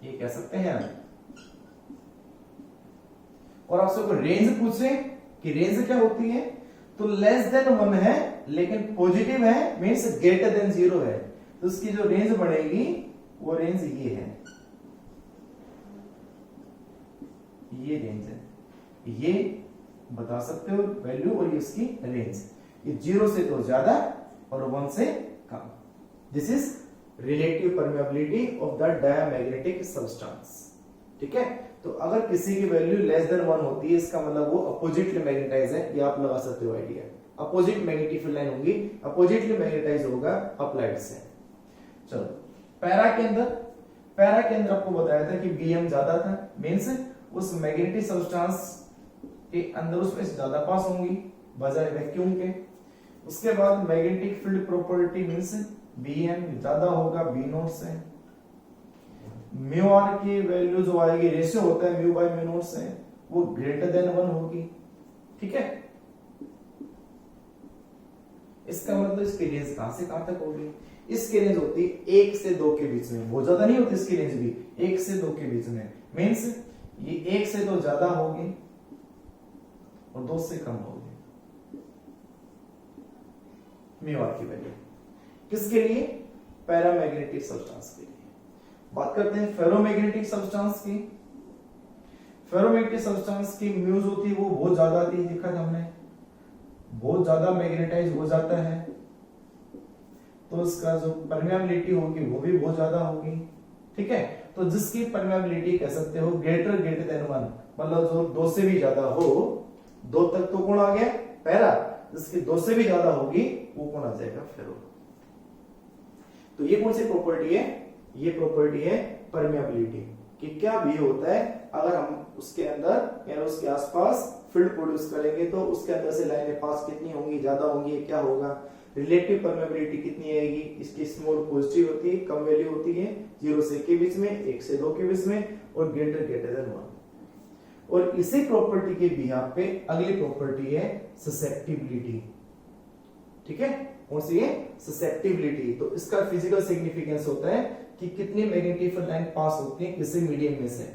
ये कह सकते हैं। और आपसे कोई रेंज पूछे कि रेंज क्या होती है, तो लेस देन 1 है लेकिन पॉजिटिव है, मींस ग्रेटर देन 0 है, तो उसकी जो रेंज बढ़ेगी वो रेंज ये है, ये रेंज है, ये बता सकते हो वैल्यू, और ये इसकी रेंज, ये 0 से तो ज्यादा और 1 से कम। This is relative permeability of the diamagnetic substance, ठीक है। तो अगर किसी की वैल्यू लेस देन 1 होती है, इसका मतलब वो अपोजिटली मैग्नेटाइज है, ये आप लगा सकते हो idea. Opposite magnetic field line होगी, अपोजिटली मैग्नेटाइज होगा अप्लाइड से। चलो पैरा के अंदर आपको बताया था कि बीएम ज्यादा था, मींस उस मैग्नेटिक सब्सटेंस के अंदर उसमें ज्यादा पास होंगी बजाय वैक्यूम के। उसके बाद magnetic field property means BM ज्यादा होगा बी नोट से। म्यू आर की वैल्यू जो आएगी, रेशियो होता है म्यू बाय म्यू नोट से, वो ग्रेटर देन 1 होगी, ठीक है। इसका मतलब इसकी रेंज कहां से कहां तक होगी, इसकी रेंज होती है 1 से 2 के बीच में, बहुत ज्यादा नहीं होती इसकी रेंज भी, 1 से 2 के बीच में, मींस ये 1 से 2 ज्यादा होगी और 2 से कम होगी म्यू आर की वैल्यू। किसके लिए, पैरामैग्नेटिक सब्सटेंस के लिए। बात करते हैं फेरोमैग्नेटिक सब्सटेंस की। फेरोमैग्नेटिक सब्सटेंस की म्यू जो थी वो बहुत ज्यादा थी, देखा था हमने, बहुत ज्यादा मैग्नेटाइज हो जाता है, तो उसका जो परमेबिलिटी होगी वो भी बहुत ज्यादा होगी, ठीक है। तो जिसकी परमेबिलिटी कह सकते हो ग्रेटर देन 1, मतलब जो 2 से भी ज्यादा हो, 2 तक तो कौन आ गया पैरा, जिसकी 2 से भी ज्यादा होगी वो कौन आ जाएगा फेरो। तो ये कौन सी प्रॉपर्टी है, ये प्रॉपर्टी है परमेबिलिटी, कि क्या भी होता है अगर हम उसके अंदर या उसके आसपास फील्ड प्रोड्यूस करेंगे तो उसके अंदर से लाइनें पास कितनी होंगी, ज्यादा होंगी, क्या होगा। रिलेटिव परमेबिलिटी कितनी आएगी, इसकी स्मॉल पॉजिटिव होती है, कम वैल्यू होती है 0 से 1 के बीच में, 1 से 2 के बीच में, और ग्रेटर देन 1। और इसी प्रॉपर्टी के बिहाफ पे अगली प्रॉपर्टी है ससेप्टिबिलिटी। ठीक है, कौन सी है, ससेप्टिबिलिटी। तो इसका फिजिकल सिग्निफिकेंस होता है कि कितनी मैग्नेटिक लाइन पास होती है किसी मीडियम में से।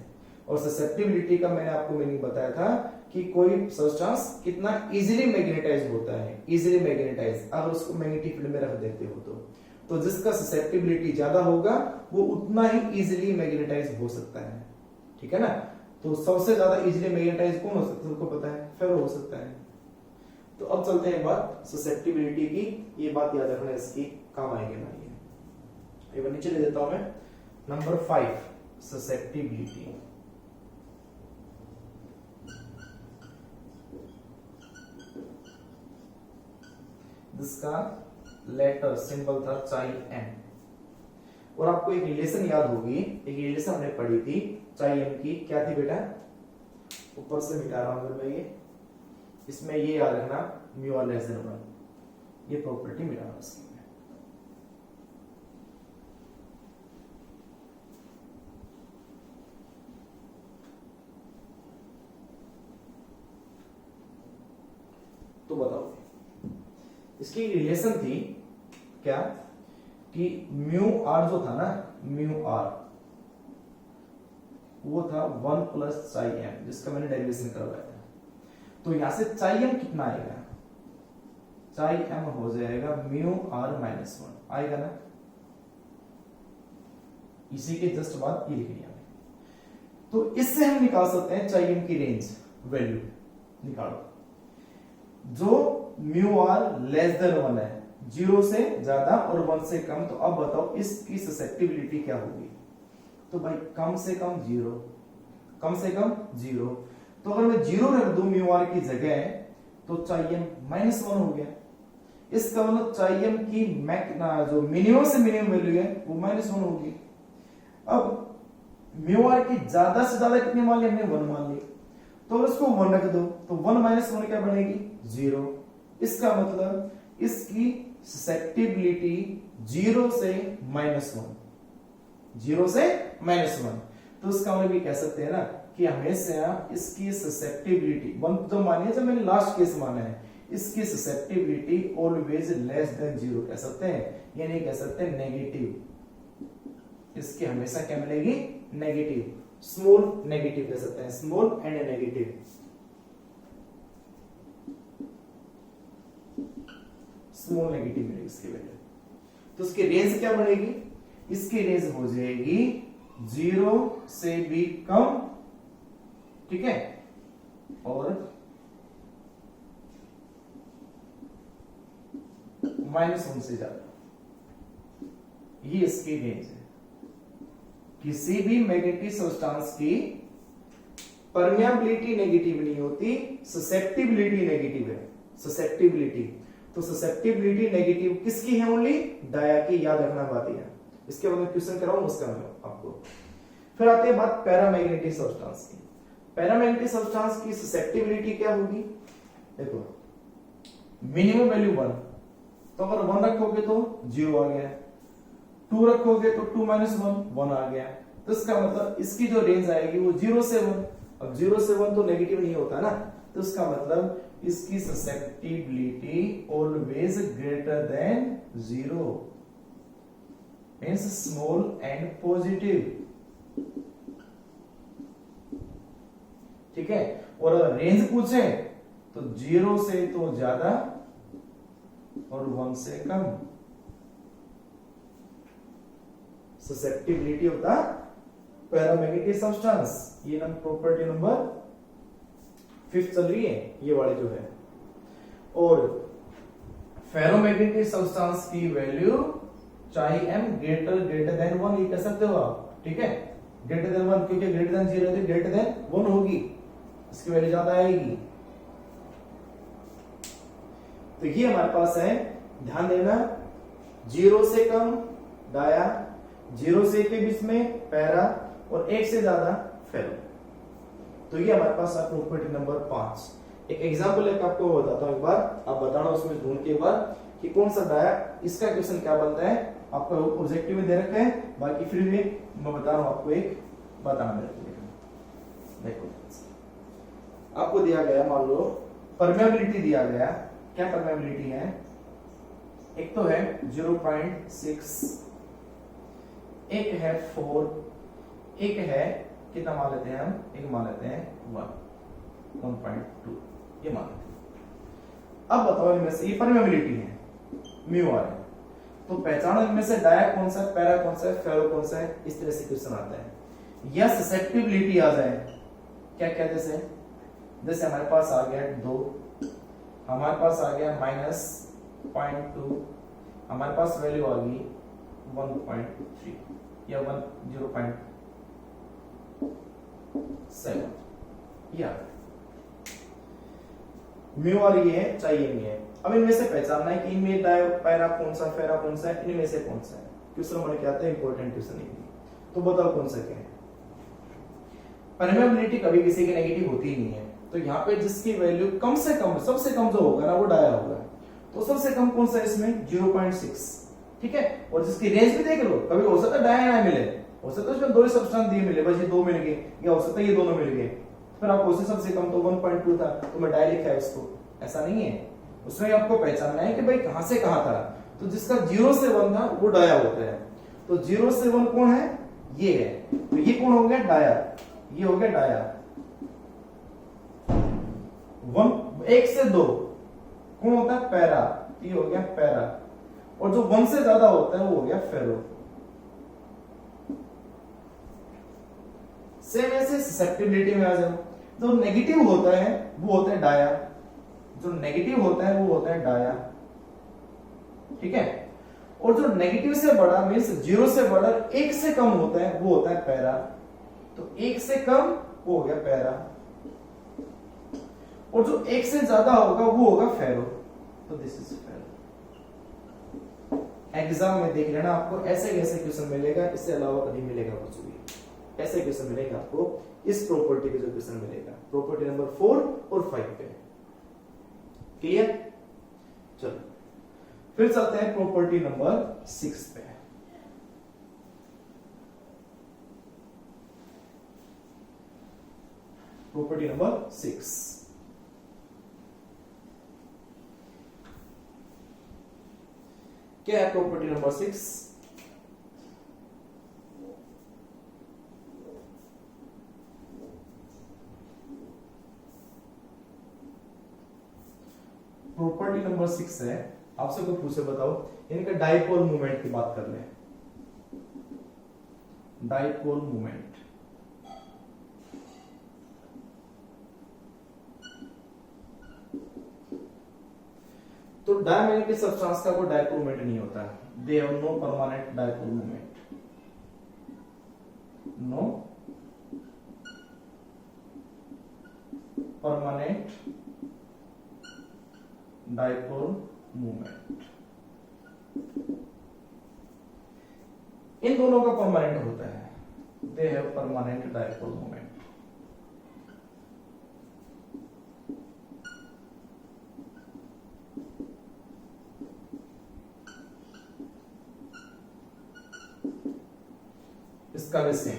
और ससेप्टिबिलिटी का मैंने आपको मीनिंग बताया था कि कोई सब्सटेंस कितना इजीली मैग्नेटाइज होता है, इजीली मैग्नेटाइज, अगर उसको मैग्नेटिक फील्ड में रख देते हो तो जिसका ससेप्टिबिलिटी ज्यादा होगा वो उतना ही इजीली मैग्नेटाइज हो सकता है। ठीक है ना, तो सबसे ज्यादा इजीली मैग्नेटाइज कौन हो सकता है, सबको पता है, फेरो हो सकता है। तो अब चलते हैं बात ससेप्टिबिलिटी की, ये बात याद रखना, इसकी काम आएगी हमारी। एक बार नीचे ले देता हूं मैं, नंबर 5 ससेप्टिबिलिटी। जिसका लेटर सिंबल था चाई एम। और आपको एक रिलेशन याद होगी, एक रिलेशन हमने पढ़ी थी चाई एम की, क्या थी बेटा, ऊपर से मिटा रहा हूं मैं ये, इसमें ये याद रखना म्यू आर लेस देन 1, ये प्रॉपर्टी मिटाना उसकी। तो बताओ, इसकी रिलेशन थी क्या कि म्यू आर जो था ना, म्यू आर वो था 1 प्लस चाई एम, जिसका मैंने डेरिवेशन करवाया था। तो यहां से चाई एम कितना आएगा, चाई एम हो जाएगा म्यू आर माइनस 1 आएगा ना। इसी के जस्ट बाद ये लिख लिया। तो इससे हम निकाल सकते हैं चाई एम की रेंज वैल्यू निकालो। जो म्यू आर लेस देन 1 है, 0 से ज्यादा और 1 से कम, तो अब बताओ इसकी ससेप्टिबिलिटी क्या होगी। तो भाई कम से कम 0, कम से कम 0। तो अगर मैं 0 रख दूं म्यू आर की जगह, तो चाई एम माइनस 1 हो गया। इसका मतलब चाई एम की जो मिनिमम से मिनिमम वैल्यू है वो माइनस 1 होगी। अब म्यू आर की ज्यादा से ज्यादा कितनी मान ली हमने, 1 मान ली, तो इसको 1 रख दो, तो 1 माइनस 1 क्या बनेगी, 0। इसका मतलब इसकी ससेप्टिबिलिटी 0 से -1, 0 से -1। तो इसका मतलब ये कह सकते हैं ना कि हमेशा इसकी ससेप्टिबिलिटी 1 जो मानी है, जब मैंने लास्ट केस माना है, इसकी ससेप्टिबिलिटी ऑलवेज लेस देन 0 कह सकते हैं, ये नहीं कह सकते नेगेटिव। इसकी हमेशा क्या मिलेगी, नेगेटिव, स्मॉल नेगेटिव कह सकते हैं, small and negative, small negative मिलेगी इसकी वैल्यू। तो इसकी रेंज क्या बनेगी, इसकी रेंज हो जाएगी 0 से भी कम, ठीक है, और -1 से ज्यादा, ये इसकी रेंज है। किसी भी मैग्नेटिक सब्सटेंस की परमेबिलिटी नेगेटिव नहीं होती, ससेप्टिबिलिटी नेगेटिव है, ससेप्टिबिलिटी। तो ससेप्टिबिलिटी नेगेटिव किसकी है, ओनली डाया की, याद रखना बात है। इसके बाद में क्वेश्चन कराऊं उसका आपको। फिर आते हैं बात पैरामैग्नेटिक सब्सटेंस की। पैरामैग्नेटिक सब्सटेंस की ससेप्टिबिलिटी क्या होगी, देखो मिनिमम वैल्यू 1, तो अगर 1 रखोगे तो 0 आ गया, 2 रखोगे तो 2 - 1 आ गया। तो इसका मतलब इसकी जो रेंज आएगी वो 0 से 1। अब 0 से 1 तो नेगेटिव नहीं होता ना, तो इसका मतलब इसकी susceptibility always greater than 0, means small and positive, ठीक है। और अगर रेंज पूछे तो 0 से तो ज्यादा और 1 से कम, susceptibility of the paramagnetic substance. ये प्रॉपर्टी नंबर 5 चल रही है, ये वाली जो है। और फेरोमैग्नेटिक सब्सटेंस की वैल्यू चाहे m ग्रेटर देन 1, ये कह सकते हो आप, ठीक है, ग्रेटर देन 1, क्योंकि ग्रेटर देन 0 है तो ग्रेटर देन 1 होगी, इसकी वैल्यू ज्यादा आएगी। तो ये हमारे पास है, ध्यान देना, 0 से कम डाया, 0 से 1 के बीच में पैरा, और 1 से ज्यादा फेरो। तो ये हमारे पास प्रॉपर्टी नंबर 5। एक एग्जांपल आपको बताता हूं, एक बार आप बताना उसमें ढूंढ के एक बार कि कौन सा डाया, इसका क्वेश्चन क्या बनता है आपको ऑब्जेक्टिव में दे रखा है, बाकी फिर भी मैं बता रहा हूं आपको एक बताना मेरे को। देखो आपको दिया गया, मान लो परमेबिलिटी दिया गया, क्या परमेबिलिटी है, एक तो है 0.6, एक है 4, एक है कितना मान लेते हैं हम, एक मान लेते हैं 1.2, ये मान लेते हैं। अब बताओ इनमें से, ये परमेबिलिटी है म्यू आर है, तो पहचानो इनमें से डाया कौन सा है, पैरा कौन सा है, फेरो कौन सा है, इस तरह से क्वेश्चन आता है। या ससेप्टिबिलिटी आ जाए, क्या क्या, जैसे हमारे पास आ गया 2, हमारे पास आ गया -0.2, हमारे पास वैल्यू आ गई 1.3 या 0.7, या म्यू और ये है, चाहिए नहीं है। अब इनमें से पहचानना है कि इनमें पैरा कौन सा, फेरा कौन सा है, इनमें से कौन सा है। क्वेश्चन हमारे क्या आता है, इंपॉर्टेंट क्वेश्चन है, तो बताओ कौन सा क्या है। परमेबिलिटी कभी किसी की नेगेटिव होती ही नहीं है, तो यहाँ पे जिसकी वैल्यू कम से कम, सबसे कम जो होगा ना वो डाया होगा, तो सबसे कम कौन सा है इसमें 0.6, ठीक है। और जिसकी रेंज भी देख लो, कभी हो सकता है डाया ना मिले, हो सकता है उसमें दो ही सब्सटेंस दिए मिले, बस ये दो मिल गए, या हो सकता है ये दोनों मिल गए, फिर आपको उससे सबसे कम तो 1.2 था तो मैं डाया लिखा है उसको, ऐसा नहीं है। उसमें आपको पहचानना है कि भाई कहां से कहां था, तो जिसका 0 से 1 था वो डाया होता है, तो 0 से 1 कौन है, ये है, तो ये कौन हो गया डाया, ये हो गया डाया। 1 से 2 कौन होता है पैरा, ये हो गया पैरा, और जो 1 से ज्यादा होता है वो हो गया फेरो। सेम ऐसे ससेप्टिबिलिटी में आ जाओ, जो नेगेटिव होता है वो होता है डाया, जो नेगेटिव होता है वो होता है डाया, ठीक है। और जो नेगेटिव से बड़ा मींस 0 से बड़ा 1 से कम होता है वो होता है पैरा, तो 1 से कम वो हो गया पैरा, और जो 1 से ज्यादा होगा वो होगा फेरो, तो दिस इज फेरो। एग्जाम में देख लेना आपको ऐसे कैसे क्वेश्चन मिलेगा, इससे अलावा कभी मिलेगा कुछ भी, ऐसे क्वेश्चन मिलेगा आपको इस प्रॉपर्टी के जो क्वेश्चन मिलेगा, प्रॉपर्टी नंबर 4 और 5 पे। क्लियर, चलो फिर चलते हैं प्रॉपर्टी नंबर 6 पे। प्रॉपर्टी नंबर 6, क्या है प्रॉपर्टी नंबर 6? प्रॉपर्टी नंबर 6 है, आपसे कोई पूछे बताओ इनका डाइपोल मूवमेंट की बात कर ले। डाइपोल मूवमेंट, तो डायमैग्नेटिक सब्सटेंस का कोई डाइपोल मूवमेंट नहीं होता, they have no permanent dipole movement, no permanent dipole movement. इन दोनों का परमानेंट होता है, they have permanent dipole movement. इसका भी सेम,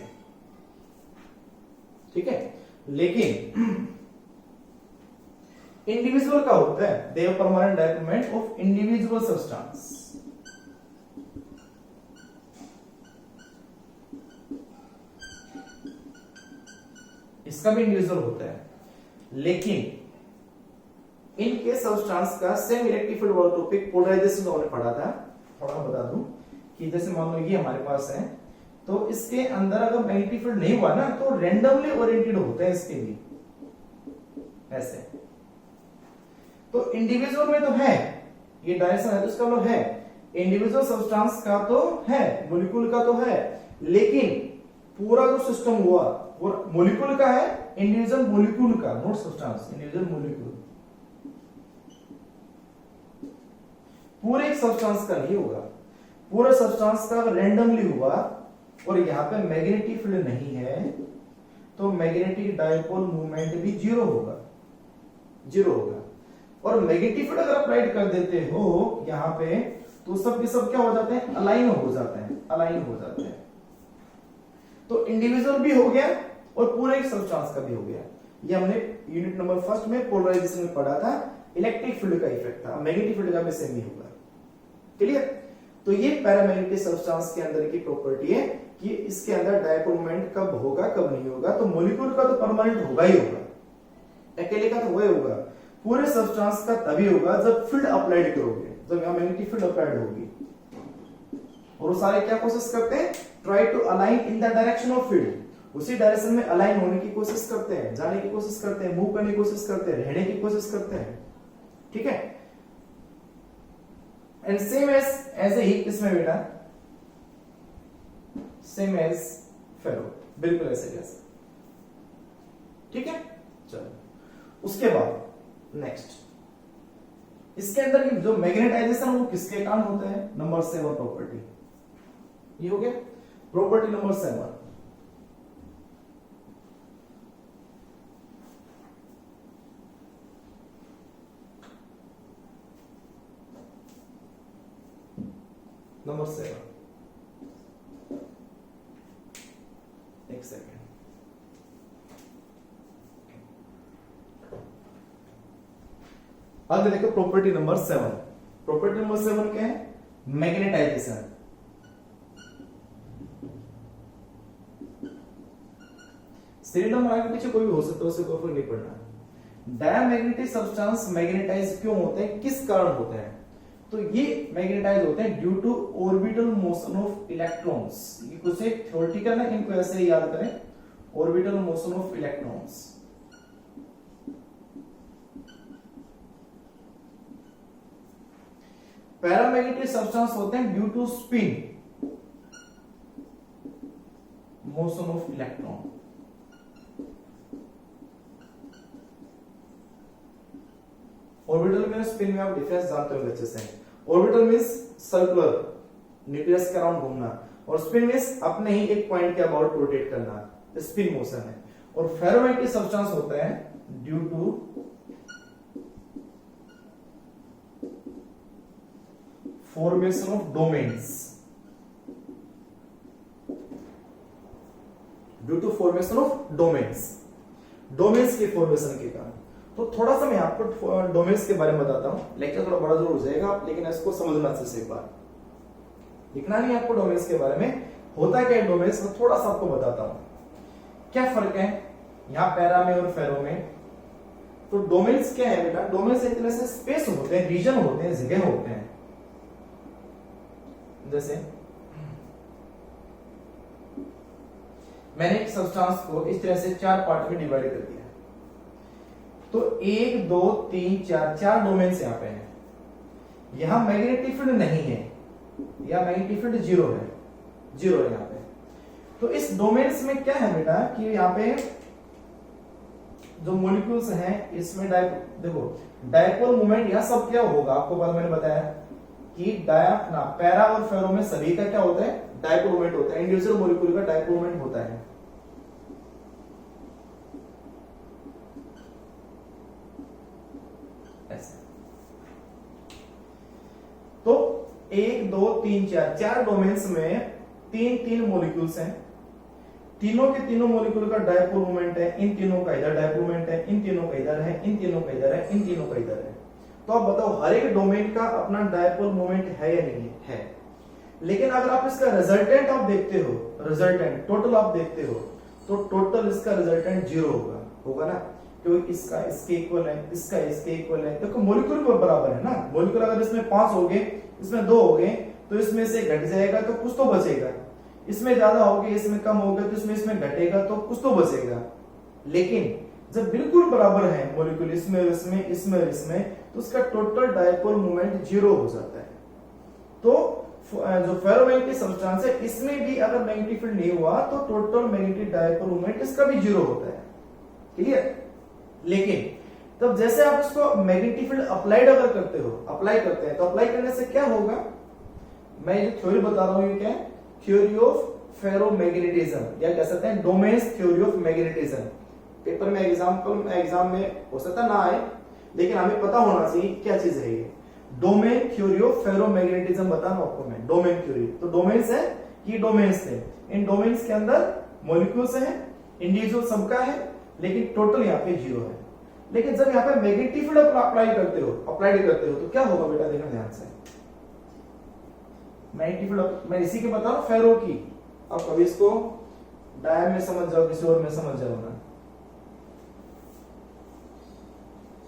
ठीक है। लेकिन इंडिविजुअल का होता है, they have permanent dipole movement of individual substance. इसका भी इंडिविजुअल होता है, लेकिन इनके सब्सटेंस का सेम इलेक्ट्रिक फील्ड वाला टॉपिक पोलराइजेशन जो हमने पढ़ा था, थोड़ा बता दूं कि जैसे मान लो ये हमारे पास है, तो इसके अंदर अगर मैग्नेटिक फील्ड नहीं हुआ ना तो रैंडमली ओरिएंटेड होते हैं इसके भी ऐसे। तो इंडिविजुअल में तो है ये डायरेक्शन है, तो इसका मतलब है इंडिविजुअल सब्सटेंस का तो है, मॉलिक्यूल का तो है, लेकिन पूरा जो सिस्टम हुआ वो मॉलिक्यूल का है, इंडिविजुअल मॉलिक्यूल का, नॉट सब्सटेंस, इंडिविजुअल मॉलिक्यूल। पूरे एक सब्सटेंस का नहीं होगा, पूरा सब्सटेंस का रैंडमली हुआ, और यहां पे मैग्नेटिक फील्ड नहीं है तो मैग्नेटिक डाइपोल मूवमेंट भी जीरो होगा, जीरो होगा। और मैग्नेटिक फील्ड अगर अप्लाइड कर देते हो यहाँ पे, तो सब के सब क्या हो जाते हैं, अलाइन हो जाते हैं, अलाइन हो जाते हैं। तो इंडिविजुअल भी हो गया और पूरे एक सब्सटेंस का भी हो गया। ये हमने यूनिट नंबर फर्स्ट में पोलराइजेशन में पढ़ा था, इलेक्ट्रिक फील्ड का इफेक्ट था। मैग्नेटिक फील्ड का भी सेम ही होगा। क्लियर? तो ये पैरामैग्नेटिक सब्सटेंस के अंदर की प्रॉपर्टी है कि इसके अंदर डायपोल मोमेंट कब होगा कब नहीं होगा। तो मॉलिक्यूल का तो परमानेंट होगा ही होगा, अकेले का तो वही होगा, पूरे सब्सटेंस का तभी होगा जब फील्ड अप्लाइड करोगे, जब यहां मैग्नेटिक फील्ड अप्लाइड होगी। और वो सारे क्या कोशिश करते हैं, try to align in the direction of field, उसी डायरेक्शन में अलाइन होने की कोशिश करते हैं, जाने की कोशिश करते हैं, मूव करने की कोशिश करते हैं, रहने की कोशिश करते हैं। ठीक है? एंड सेम एज ही किसमें बेटा, सेम एज फेरो, बिल्कुल ऐसे जैसे। ठीक है? चलो उसके बाद नेक्स्ट, इसके अंदर की जो मैग्नेटाइजेशन वो किसके कारण होता है, नंबर 7 प्रॉपर्टी। ये हो गया प्रॉपर्टी नंबर 7। नंबर 7, एक सेकेंड। आगे देखो प्रॉपर्टी नंबर 7। प्रॉपर्टी नंबर 7 क्या है, मैग्नेटाइजेशन। सीरियल नंबर आगे पीछे कोई भी हो सकता है, उससे कोई फर्क नहीं पड़ना। डायमैग्नेटिक सब्सटेंस मैग्नेटाइज क्यों होते हैं, किस कारण होते हैं? तो ये मैग्नेटाइज होते हैं due to orbital motion of electrons. ये कुछ एक थ्योरेटिकल है, इनको ऐसे ही याद करें, orbital motion of electrons. Paramagnetic substance होते हैं due to spin motion of electron. Orbital में स्पिन में आप डिफरेंस जानते होंगे अच्छे से। ऑर्बिटल मींस सर्कुलर, न्यूक्लियस के अराउंड घूमना, और स्पिन मींस अपने ही एक पॉइंट के अबाउट रोटेट करना, स्पिन मोशन है। और फेरोमैग्नेटिक सब्सटेंस होता है due to formation of domains, due to formation of domains, domains की फॉर्मेशन के कारण। तो थोड़ा सा मैं आपको डोमेन्स के बारे में बताता हूं, लेक्चर थोड़ा बड़ा जरूर हो जाएगा, लेकिन इसको समझना अच्छे से एक बार, लिखना नहीं आपको डोमेन्स के बारे में, होता क्या है डोमेन्स, मैं थोड़ा सा आपको बताता हूं क्या फर्क है यहां पैरा में और फेरो में। तो डोमेन्स क्या है बेटा, डोमेन्स एक तरह से स्पेस होते हैं, रीजन होते हैं, जगह होते हैं। जैसे मैंने एक सब्सटेंस को इस तरह से 4 पार्ट में डिवाइड कर दिया, तो 1 2 3 4 डोमेन्स यहां पे हैं। यहां मैग्नेटिक फील्ड नहीं है, या मैग्नेटिक फील्ड 0 है, 0 है यहां पे। तो इस डोमेन्स में क्या है बेटा कि यहां पे जो मॉलिक्यूल्स हैं इसमें देखो डायपोल मोमेंट यहां सब क्या होगा, आपको बाद मैंने बताया कि पैरा और फेरो में सभी का क्या होता है, डायपोल मोमेंट होता है, इंडिविजुअल मॉलिक्यूल का डायपोल मोमेंट होता है। तो 1 2 3 4 डोमेन्स में 3 मॉलिक्यूल्स हैं, तीनों के तीनों मॉलिक्यूल का डायपोल मोमेंट है, इन तीनों का इधर डायपोल मोमेंट है, इन तीनों का इधर है, इन तीनों का इधर है, इन तीनों का इधर है। तो आप बताओ हर एक डोमेन का अपना डायपोल मोमेंट है या नहीं है? लेकिन अगर आप इसका रिजल्टेंट आप देखते हो, रिजल्टेंट टोटल आप देखते हो, तो टोटल इसका रिजल्टेंट 0 होगा ना, क्योंकि इसका इसके इक्वल है, इसका इसके इक्वल है। देखो मॉलिक्यूल बराबर है ना, मॉलिक्यूल अगर इसमें 5 हो गए, इसमें 2 हो गए, तो इसमें से घट जाएगा तो कुछ तो बचेगा, इसमें ज्यादा हो गए, इसमें कम हो गए, तो इसमें घटेगा तो कुछ तो बचेगा। लेकिन जब बिल्कुल बराबर है मॉलिक्यूल, इसमें इसमें इसमें इसमें, तो उसका टोटल डायपोल मोमेंट 0 हो जाता है। तो जो फेरोमैग्नेटिक सब्सटेंस है इसमें भी अगर मैग्नेटिक फील्ड नहीं हुआ तो टोटल मैग्नेटिक डायपोल मोमेंट इसका भी 0 होता है। क्लियर? लेकिन तब जैसे आप इसको मैग्नेटिक फील्ड अप्लाइड अगर करते हो, अप्लाई करते हैं, तो अप्लाई करने से क्या होगा, मैं जो थ्योरी बता रहा हूं ये क्या है, थ्योरी ऑफ फेरोमैग्नेटिज्म, या कह सकते हैं domains theory of magnetism. Paper में एग्जाम में हो सकता ना आए, लेकिन हमें पता होना चाहिए क्या चीज है ये। डोमेन थ्योरी ऑफ फेरोमैग्नेटिज्म बता रहा हूं आपको मैं, डोमेन थ्योरी। तो डोमेन्स है कि डोमेन्स थे, इन डोमेन्स के अंदर मॉलिक्यूल्स है, इंडिविजुअल सबका है, लेकिन टोटल यहाँ पे 0 है। लेकिन जब यहाँ पे मैग्नेटिक फील्ड अप्लाइड करते हो तो क्या होगा बेटा, देखना ध्यान से। मैग्नेटिक फील्ड मैं इसी के बता रहा हूं फेरो की, अब कभी इसको डाया में समझ जाओ, किसी और में समझ जाओ ना।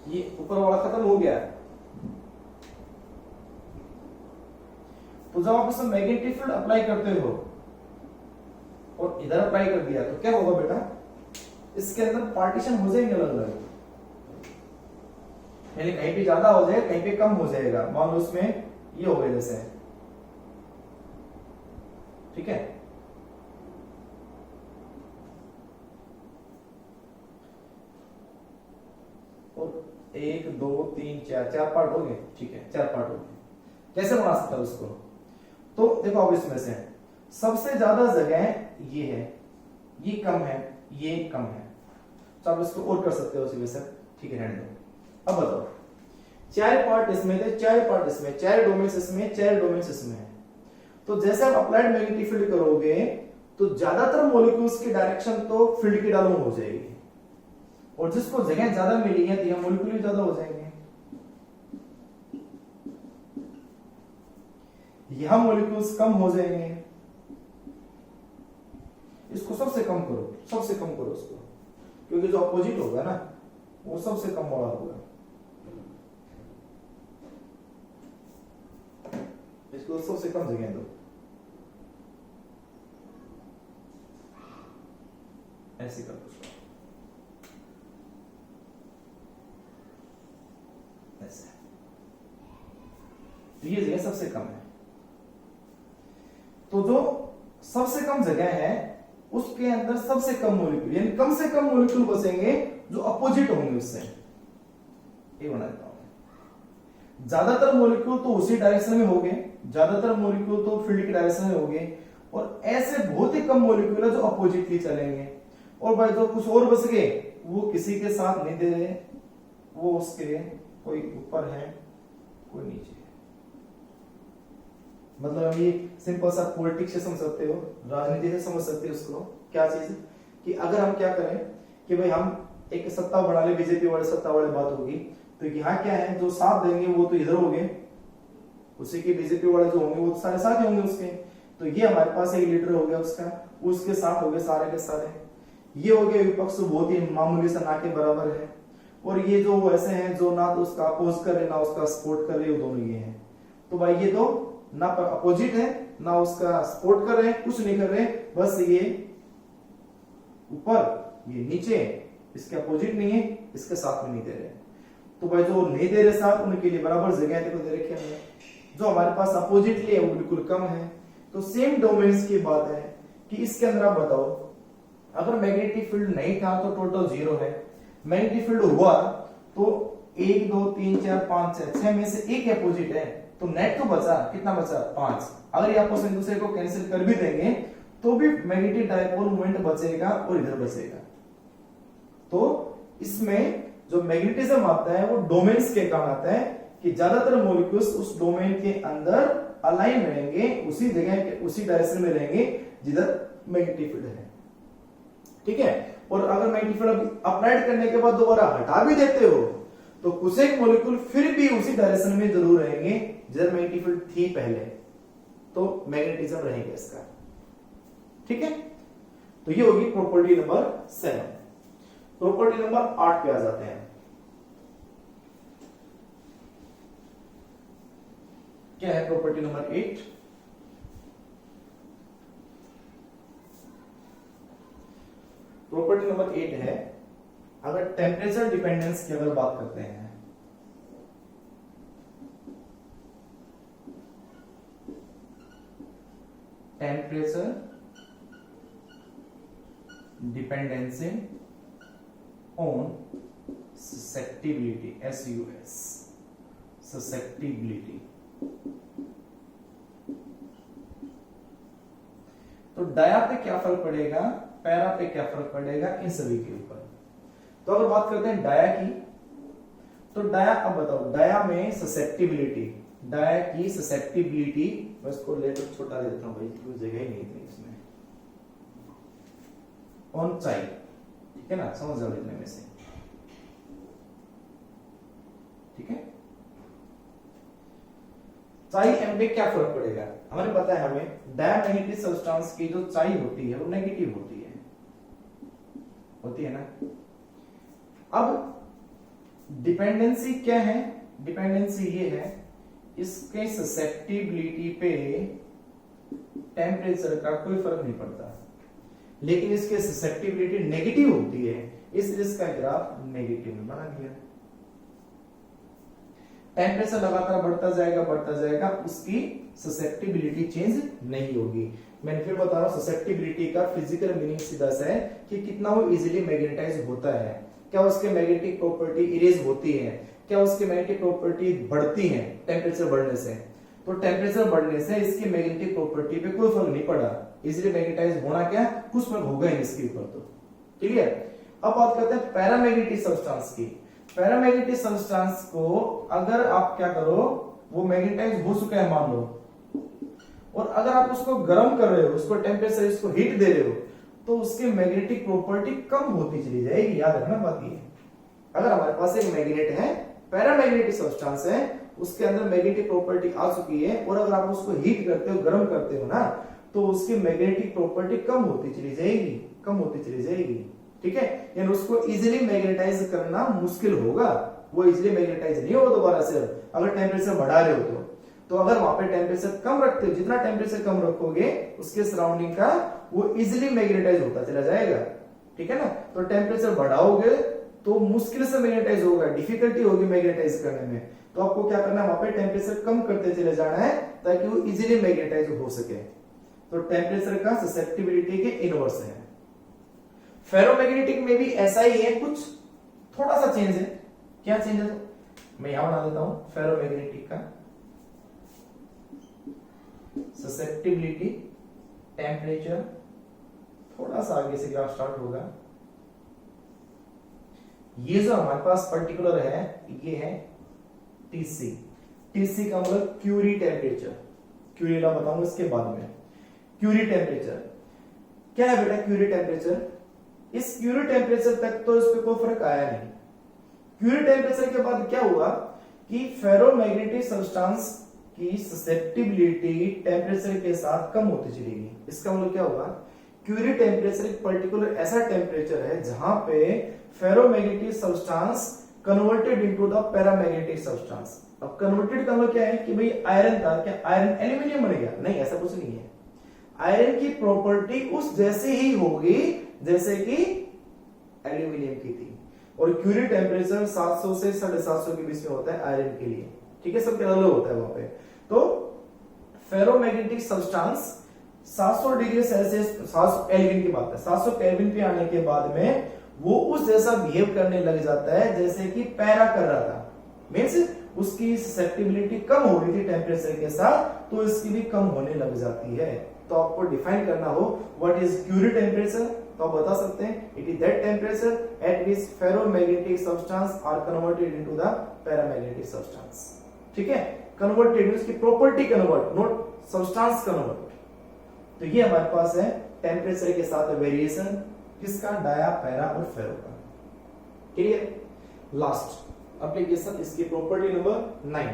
ये ऊपर वाला खत्म हो गया, तो जब आप इसमें मैग्नेटिक फील्ड अप्लाई करते हो और इधर अप्लाई कर दिया तो क्या होगा बेटा, इसके अंदर पार्टीशन हो जाएंगे अलग अलग, यानी कहीं पे ज्यादा हो जाएगा, कहीं पे कम हो जाएगा। मान लो इसमें ये हो गया जैसे, ठीक है। और 1 2 3 4 पार्ट हो गए, ठीक है, 4 पार्ट हो गए। कैसे बना सकता है उसको, तो देखो अब इसमें से सबसे ज्यादा जगह ये है, ये कम है, ये कम है, तो आप इसको और कर सकते हो उसी वजह से, ठीक है, रहने दो। अब बताओ 4 पार्ट इसमें थे, 4 पार्ट इसमें, 4 डोमेन्स इसमें, 4 डोमेन्स इसमें है। तो जैसे आप अप्लाइड मैग्नेटिक फील्ड करोगे तो ज्यादातर मॉलिक्यूल्स की डायरेक्शन तो फील्ड की डाउन हो जाएगी, और जिसको जगह ज्यादा मिली है तो यहां मॉलिक्यूल भी ज्यादा हो जाएंगे। यहां मॉलिक्यूल्स कम हो जाएंगे, इसको सबसे कम करो, सबसे कम करो उसको, क्योंकि जो अपोजिट होगा ना वो सबसे कम वाला होगा। इसको सबसे कम जगह दो, ऐसे कर दो, ऐसे, तो ये जगह सबसे कम है। तो जो सबसे कम जगह है उसके अंदर सबसे कम मॉलिक्यूल, यानी कम से कम मॉलिक्यूल बचेंगे जो अपोजिट होंगे उससे, ये बना देता हूं। ज्यादातर मॉलिक्यूल तो उसी डायरेक्शन में होंगे, ज्यादातर मॉलिक्यूल तो फील्ड की डायरेक्शन में होंगे, और ऐसे बहुत ही कम मॉलिक्यूल है जो अपोजिटली चलेंगे। और भाई जो कुछ और बच गए वो किसी के साथ नहीं दे रहे, वो उसके कोई ऊपर है कोई नीचे है। मतलब हम ये सिंपल सा पॉलिटिक्स से समझ सकते हो, राजनीति से समझ सकते हो उसको। क्या चीज कि अगर हम क्या करें कि भाई हम एक सत्ता बना ले, बीजेपी वाले सत्ता वाले बात होगी, तो यहाँ क्या है, जो साथ देंगे वो तो इधर होंगे, उसी के बीजेपी वाले जो होंगे वो तो सारे साथ होंगे उसके। तो ये हमारे पास एक लीडर हो गया उसका, उसके साथ हो गए सारे के सारे। ये हो गए विपक्ष, बहुत ही मामूली सा ना के बराबर है। और ये जो ऐसे हैं जो ना तो उसका अपोज कर रहे ना उसका सपोर्ट कर रहे, वो दोनों ये हैं। तो भाई ये तो ना अपोजिट है ना उसका सपोर्ट कर रहे हैं, कुछ नहीं कर रहे, बस ये ऊपर ये नीचे, इसके अपोजिट नहीं है, इसके साथ में नहीं दे रहे। तो भाई जो नहीं दे रहे साथ, उनके लिए बराबर जगह देखो दे रखे हैं। जो हमारे पास अपोजिटली है वो बिल्कुल कम है। तो सेम डोमेन्स की बात है कि इसके अंदर आप बताओ, अगर मैग्नेटिक फील्ड नहीं था तो टोटल 0 है, मैग्नेटिक फील्ड हुआ तो 1 2 3 4 5 6 में से एक अपोजिट है, तो नेट तो बचा, कितना बचा 5। अगर ये आपस में दूसरे को कैंसिल कर भी देंगे तो भी मैग्नेटिक डायपोल मोमेंट बचेगा और इधर बचेगा। तो इसमें जो मैग्नेटिज्म आता है वो डोमेन्स के कारण आता है कि ज्यादातर मॉलिक्यूल्स उस डोमेन के अंदर अलाइन रहेंगे, उसी जगह के उसी डायरेक्शन में रहेंगे जिधर मैग्नेटिक फील्ड है, ठीक है। और अगर मैग्नेटिक फील्ड अप्लाइड करने के बाद दोबारा हटा भी देते हो तो कुछ एक मॉलिक्यूल फिर भी उसी डायरेक्शन में जरूर रहेंगे जिधर मैग्नेटिक फील्ड थी पहले, तो मैग्नेटिज्म रहेगा इसका, ठीक है। तो ये होगी प्रॉपर्टी नंबर 7। प्रॉपर्टी नंबर 8 पे आ जाते हैं। क्या है प्रॉपर्टी नंबर 8? प्रॉपर्टी नंबर 8 है, अगर टेम्परेचर डिपेंडेंस की अगर बात करते हैं, temperature dependency on susceptibility, SUS, susceptibility. तो डाया पे क्या फर्क पड़ेगा, पैरा पे क्या फर्क पड़ेगा, इन सभी के ऊपर। तो अगर बात करते हैं डाया की, तो डाया, अब बताओ डाया में ससेप्टिबिलिटी, डाया की ससेप्टिबिलिटी, मैं इसको लेकर छोटा दे देता हूं भाई, कोई जगह ही नहीं थी इसमें, ऑन चाई, ठीक है ना, समझ जाओ लिखने में से, ठीक है। चाई एम पे क्या फर्क पड़ेगा, हमें पता है, हमें डायमैग्नेटिक सब्सटेंस की जो चाई होती है वो नेगेटिव होती है ना। अब डिपेंडेंसी क्या है, डिपेंडेंसी ये है, इसके ससेप्टिबिलिटी पे टेम्परेचर का कोई फर्क नहीं पड़ता, लेकिन इसके ससेप्टिबिलिटी नेगेटिव होती है, इसलिए इसका ग्राफ नेगेटिव में बना दिया। टेम्परेचर लगातार बढ़ता जाएगा, उसकी ससेप्टिबिलिटी चेंज नहीं होगी। मैंने फिर बता रहा हूं, ससेप्टिबिलिटी का फिजिकल मीनिंग सीधा सा है कि कितना वो इजीली मैग्नेटाइज होता है, क्या उसके मैग्नेटिक प्रॉपर्टी इरेज होती है, क्या उसकी मैग्नेटिक प्रॉपर्टी बढ़ती है टेम्परेचर बढ़ने से। तो टेम्परेचर बढ़ने से इसकी मैग्नेटिक प्रॉपर्टी पे कोई फर्क नहीं पड़ा, इजीली मैग्नेटाइज होना क्या कुछ फर्क होगा ही इसके ऊपर। तो क्लियर। अब बात करते हैं पैरामैग्नेटिक सब्सटेंस की। पैरामैग्नेटिक सब्सटेंस को अगर आप क्या करो, वो मैग्नेटाइज हो चुका है मान लो, और अगर आप उसको गर्म कर रहे हो, उसको टेम्परेचर, इसको हीट दे रहे हो, तो उसकी मैग्नेटिक प्रॉपर्टी कम होती चली जाएगी। याद रखना बात ये, अगर हमारे पास एक मैग्नेट है, पैरामैग्नेटिक सब्सटेंस है, उसके अंदर मैग्नेटिक प्रॉपर्टी आ चुकी है, और अगर आप उसको हीट करते हो, गर्म करते हो ना, तो उसकी मैग्नेटिक प्रॉपर्टी कम होती चली जाएगी, ठीक है। यानी उसको इजीली मैग्नेटाइज करना मुश्किल होगा, वो इजीली मैग्नेटाइज नहीं होगा दोबारा से अगर टेम्परेचर बढ़ा रहे हो तो अगर वहां पे टेम्परेचर कम रखते हो, जितना टेम्परेचर कम रखोगे उसके सराउंडिंग का वो इजीली मैग्नेटाइज होता चला जाएगा, ठीक है ना। तो टेम्परेचर बढ़ाओगे तो मुश्किल से मैग्नेटाइज होगा, डिफिकल्टी होगी मैग्नेटाइज करने में। तो आपको क्या करना है, वहां पे टेम्परेचर कम करते चले जाना है ताकि वो इजीली मैग्नेटाइज हो सके। तो टेम्परेचर का ससेप्टिबिलिटी के इनवर्स है। फेरोमैग्नेटिक में भी ऐसा ही है, कुछ थोड़ा सा चेंज है। क्या चेंज है, मैं यहां बना देता हूं, फेरोमैग्नेटिक का ससेप्टिबिलिटी, टेम्परेचर, थोड़ा सा आगे से ग्राफ स्टार्ट होगा। ये जो हमारे पास पर्टिकुलर है, ये है टीसी। टीसी का मतलब क्यूरी टेम्परेचर, क्यूरी ला बताऊंगा इसके बाद में। क्यूरी टेम्परेचर क्या है बेटा, क्यूरी टेम्परेचर, इस क्यूरी टेम्परेचर तक तो इस पे कोई फर्क आया नहीं। क्यूरी टेम्परेचर के बाद क्या हुआ कि फेरोमैग्नेटिक सब्सटेंस की ससेप्टिबिलिटी टेम्परेचर के साथ कम होती चलेगी। इसका मतलब क्या होगा, क्यूरी टेम्परेचर एक पर्टिकुलर ऐसा टेम्परेचर है जहां पे ferromagnetic substance converted into the paramagnetic substance. अब कन्वर्टेड का मतलब क्या है कि भाई आयरन था, क्या आयरन एल्यूमिनियम बन गया? नहीं, ऐसा कुछ नहीं है। आयरन की प्रॉपर्टी उस जैसी ही होगी जैसे कि एल्यूमिनियम की थी, और क्यूरी टेम्परेचर 700 से 750 के बीच में होता है आयरन के लिए, ठीक है, सबके अलग होता है वहां पे। तो ferromagnetic substance 700 degree Celsius, 700 kelvin की बात है, 700 केल्विन पे आने के बाद में वो उस जैसा बिहेव करने लग जाता है जैसे कि पैरा कर रहा था। मींस उसकी ससेप्टिबिलिटी कम हो रही थी टेम्परेचर के साथ, तो इसकी भी कम होने लग जाती है। तो आपको डिफाइन करना हो व्हाट इज क्यूरी टेम्परेचर, तो आप बता सकते हैं it is that temperature at which ferromagnetic substance are converted into the paramagnetic substance, ठीक है। कन्वर्टेड उसकी property convert, not substance convert. तो ये हमारे पास है टेम्परेचर के साथ वेरिएशन किसका, डाया, पैरा और फेरो का। क्लियर। लास्ट एप्लीकेशन इसकी प्रॉपर्टी नंबर 9,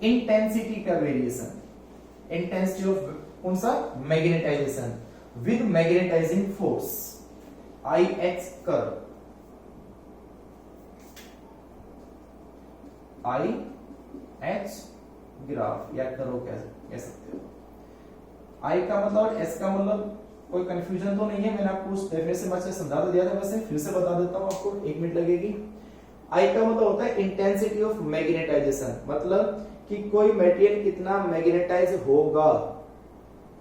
इंटेंसिटी का वेरिएशन। इंटेंसिटी ऑफ कौन सा, magnetization with magnetizing force, IH curve, IH graph या कर्व कह सकते हो। I का मतलब और S का मतलब कोई कंफ्यूजन तो नहीं है, मैंने आपको उस डेफिनेशन में समझा तो दिया था, वैसे फिर से बता देता हूं आपको, 1 मिनट लगेगी। I का मतलब होता है इंटेंसिटी ऑफ मैग्नेटाइजेशन, मतलब कि कोई मटेरियल कितना मैग्नेटाइज होगा।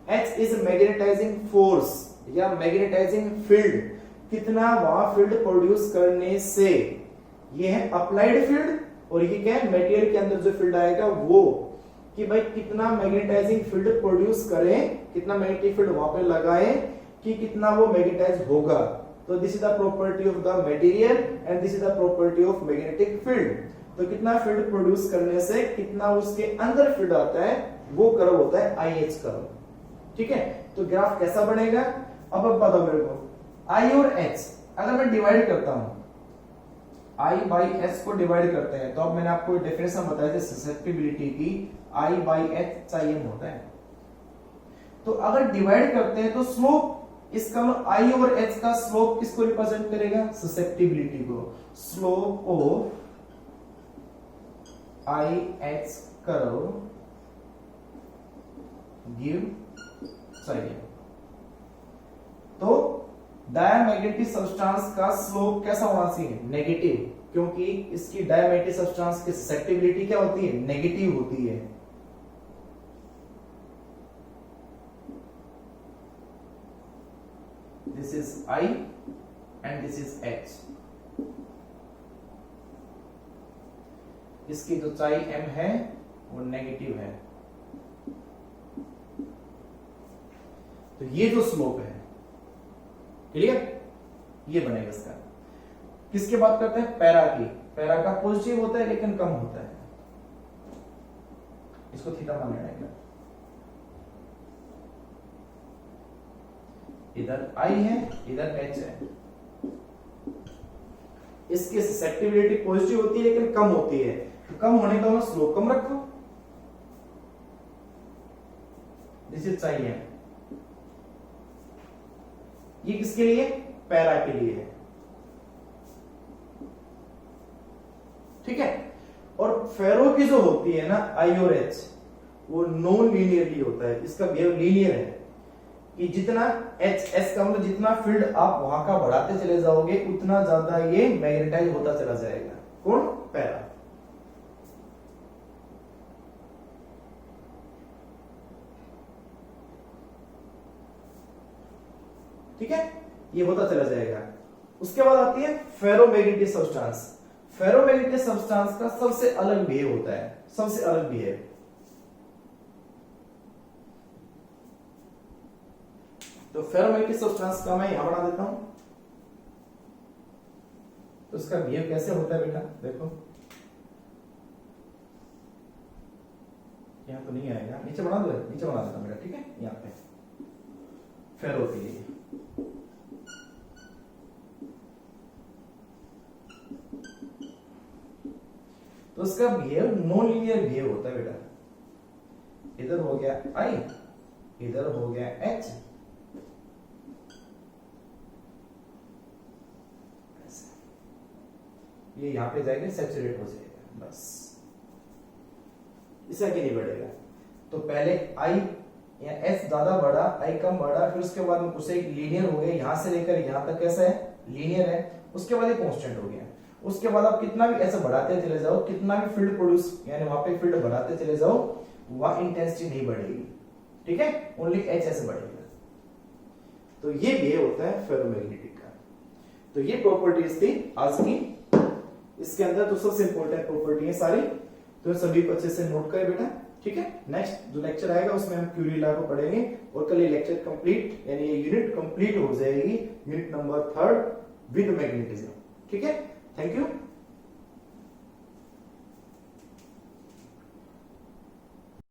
H इज मैग्नेटाइजिंग फोर्स या मैग्नेटाइजिंग फील्ड, कितना वहां फील्ड प्रोड्यूस करने से। ये है अप्लाइड फील्ड, और ये क्या है, मटेरियल के अंदर जो फील्ड आएगा वो, कि भाई कितना मैग्नेटाइजिंग फील्ड प्रोड्यूस करें, कितना मैग्नेटिक फील्ड वहां पे लगाएं कि कितना वो मैग्नेटाइज होगा। तो this is the property of the material and this is the property of magnetic field. तो कितना फील्ड प्रोड्यूस करने से कितना उसके अंदर फील्ड आता है वो कर्व होता है आई एच कर्व। ठीक है, तो ग्राफ कैसा बनेगा अब बताओ मेरे को। आई और एच अगर मैं डिवाइड करता हूं, आई बाई एच को डिवाइड करते हैं, तो अब मैंने आपको डेफिनेशन बताया था ससेप्टिबिलिटी की, आई बाई एच चाहिए होता है। तो अगर डिवाइड करते हैं तो स्लोप इसका आई ओवर एच का स्लोप किसको रिप्रेजेंट करेगा, ससेप्टिबिलिटी को। Slope of I H curve give चाहिए। तो डायमैग्नेटिक सब्सटेंस का स्लोप कैसा होना चाहिए, नेगेटिव, क्योंकि इसकी डायमैग्नेटिक सब्सटेंस की ससेप्टिबिलिटी क्या होती है, नेगेटिव होती है। This is I and this is H। इसकी जो चाई M है वो नेगेटिव है। तो ये जो स्लोप है, क्लियर, ये बनेगा इसका। किसके बात करते हैं, पैरा की। पैरा का पॉजिटिव होता है लेकिन कम होता है, इसको थीटा मान लेना है। इधर I है इधर H है। इसकी ससेप्टिबिलिटी पॉजिटिव होती है लेकिन कम होती है, तो कम होने का स्लोप कम रखो। दिस इज चाहिए, ये किसके लिए, पैरा के लिए है। ठीक है, और फेरो की जो होती है ना आई और एच, वो नॉन लीनियरली होता है। इसका बिहेव लीनियर है कि जितना एच एस का मतलब जितना फील्ड आप वहां का बढ़ाते चले जाओगे उतना ज्यादा ये मैग्नेटाइज होता चला जाएगा। कौन, पैरा। ठीक है, ये होता चला जाएगा। उसके बाद आती है फेरोमैग्नेटिक सब्सटेंस। फेरोमैग्नेटिक सब्सटेंस का सबसे अलग बिहेव होता है, सबसे अलग बिहेव। तो फेरोमैग्नेटिक सब्सटेंस का मैं यहां बना देता हूं। तो उसका बिहेव कैसे होता है बेटा, देखो यहां तो नहीं आएगा, नीचे बना दो, नीचे बना देता बेटा। ठीक है, यहां पे फेरो के लिए तो उसका बिहेव नॉन लीनियर बिहेव होता है बेटा। इधर हो गया I, इधर हो गया H, ये यहां पे जाएगा सैचुरेट हो जाएगा, बस इससे आगे नहीं बढ़ेगा। तो पहले I या S ज्यादा बढ़ा, I कम बढ़ा, फिर उसके बाद में कुछ एक लीनियर हो गया, यहां से लेकर यहां तक कैसा है, लीनियर है। उसके बाद ये कांस्टेंट हो गया। उसके बाद आप कितना भी ऐसा बढ़ाते चले जाओ, कितना भी फील्ड प्रोड्यूस यानी वहां पे फील्ड बढ़ाते चले जाओ, वहां इंटेंसिटी नहीं बढ़ेगी। ठीक है, ओनली H ऐसे बढ़ेगा। तो ये भी होता है फेरोमैग्नेटिक का। तो ये प्रॉपर्टीज थी आज की। इसके अंदर तो सबसे इंपॉर्टेंट प्रॉपर्टी है सारी, तो सभी को अच्छे से नोट करें बेटा। ठीक है, नेक्स्ट जो लेक्चर आएगा उसमें हम क्यूरी लॉ को पढ़ेंगे और कल ये लेक्चर कंप्लीट यानी ये यूनिट कंप्लीट हो जाएगी, यूनिट नंबर 3 विद मैग्नेटिज्म। ठीक है, थैंक यू।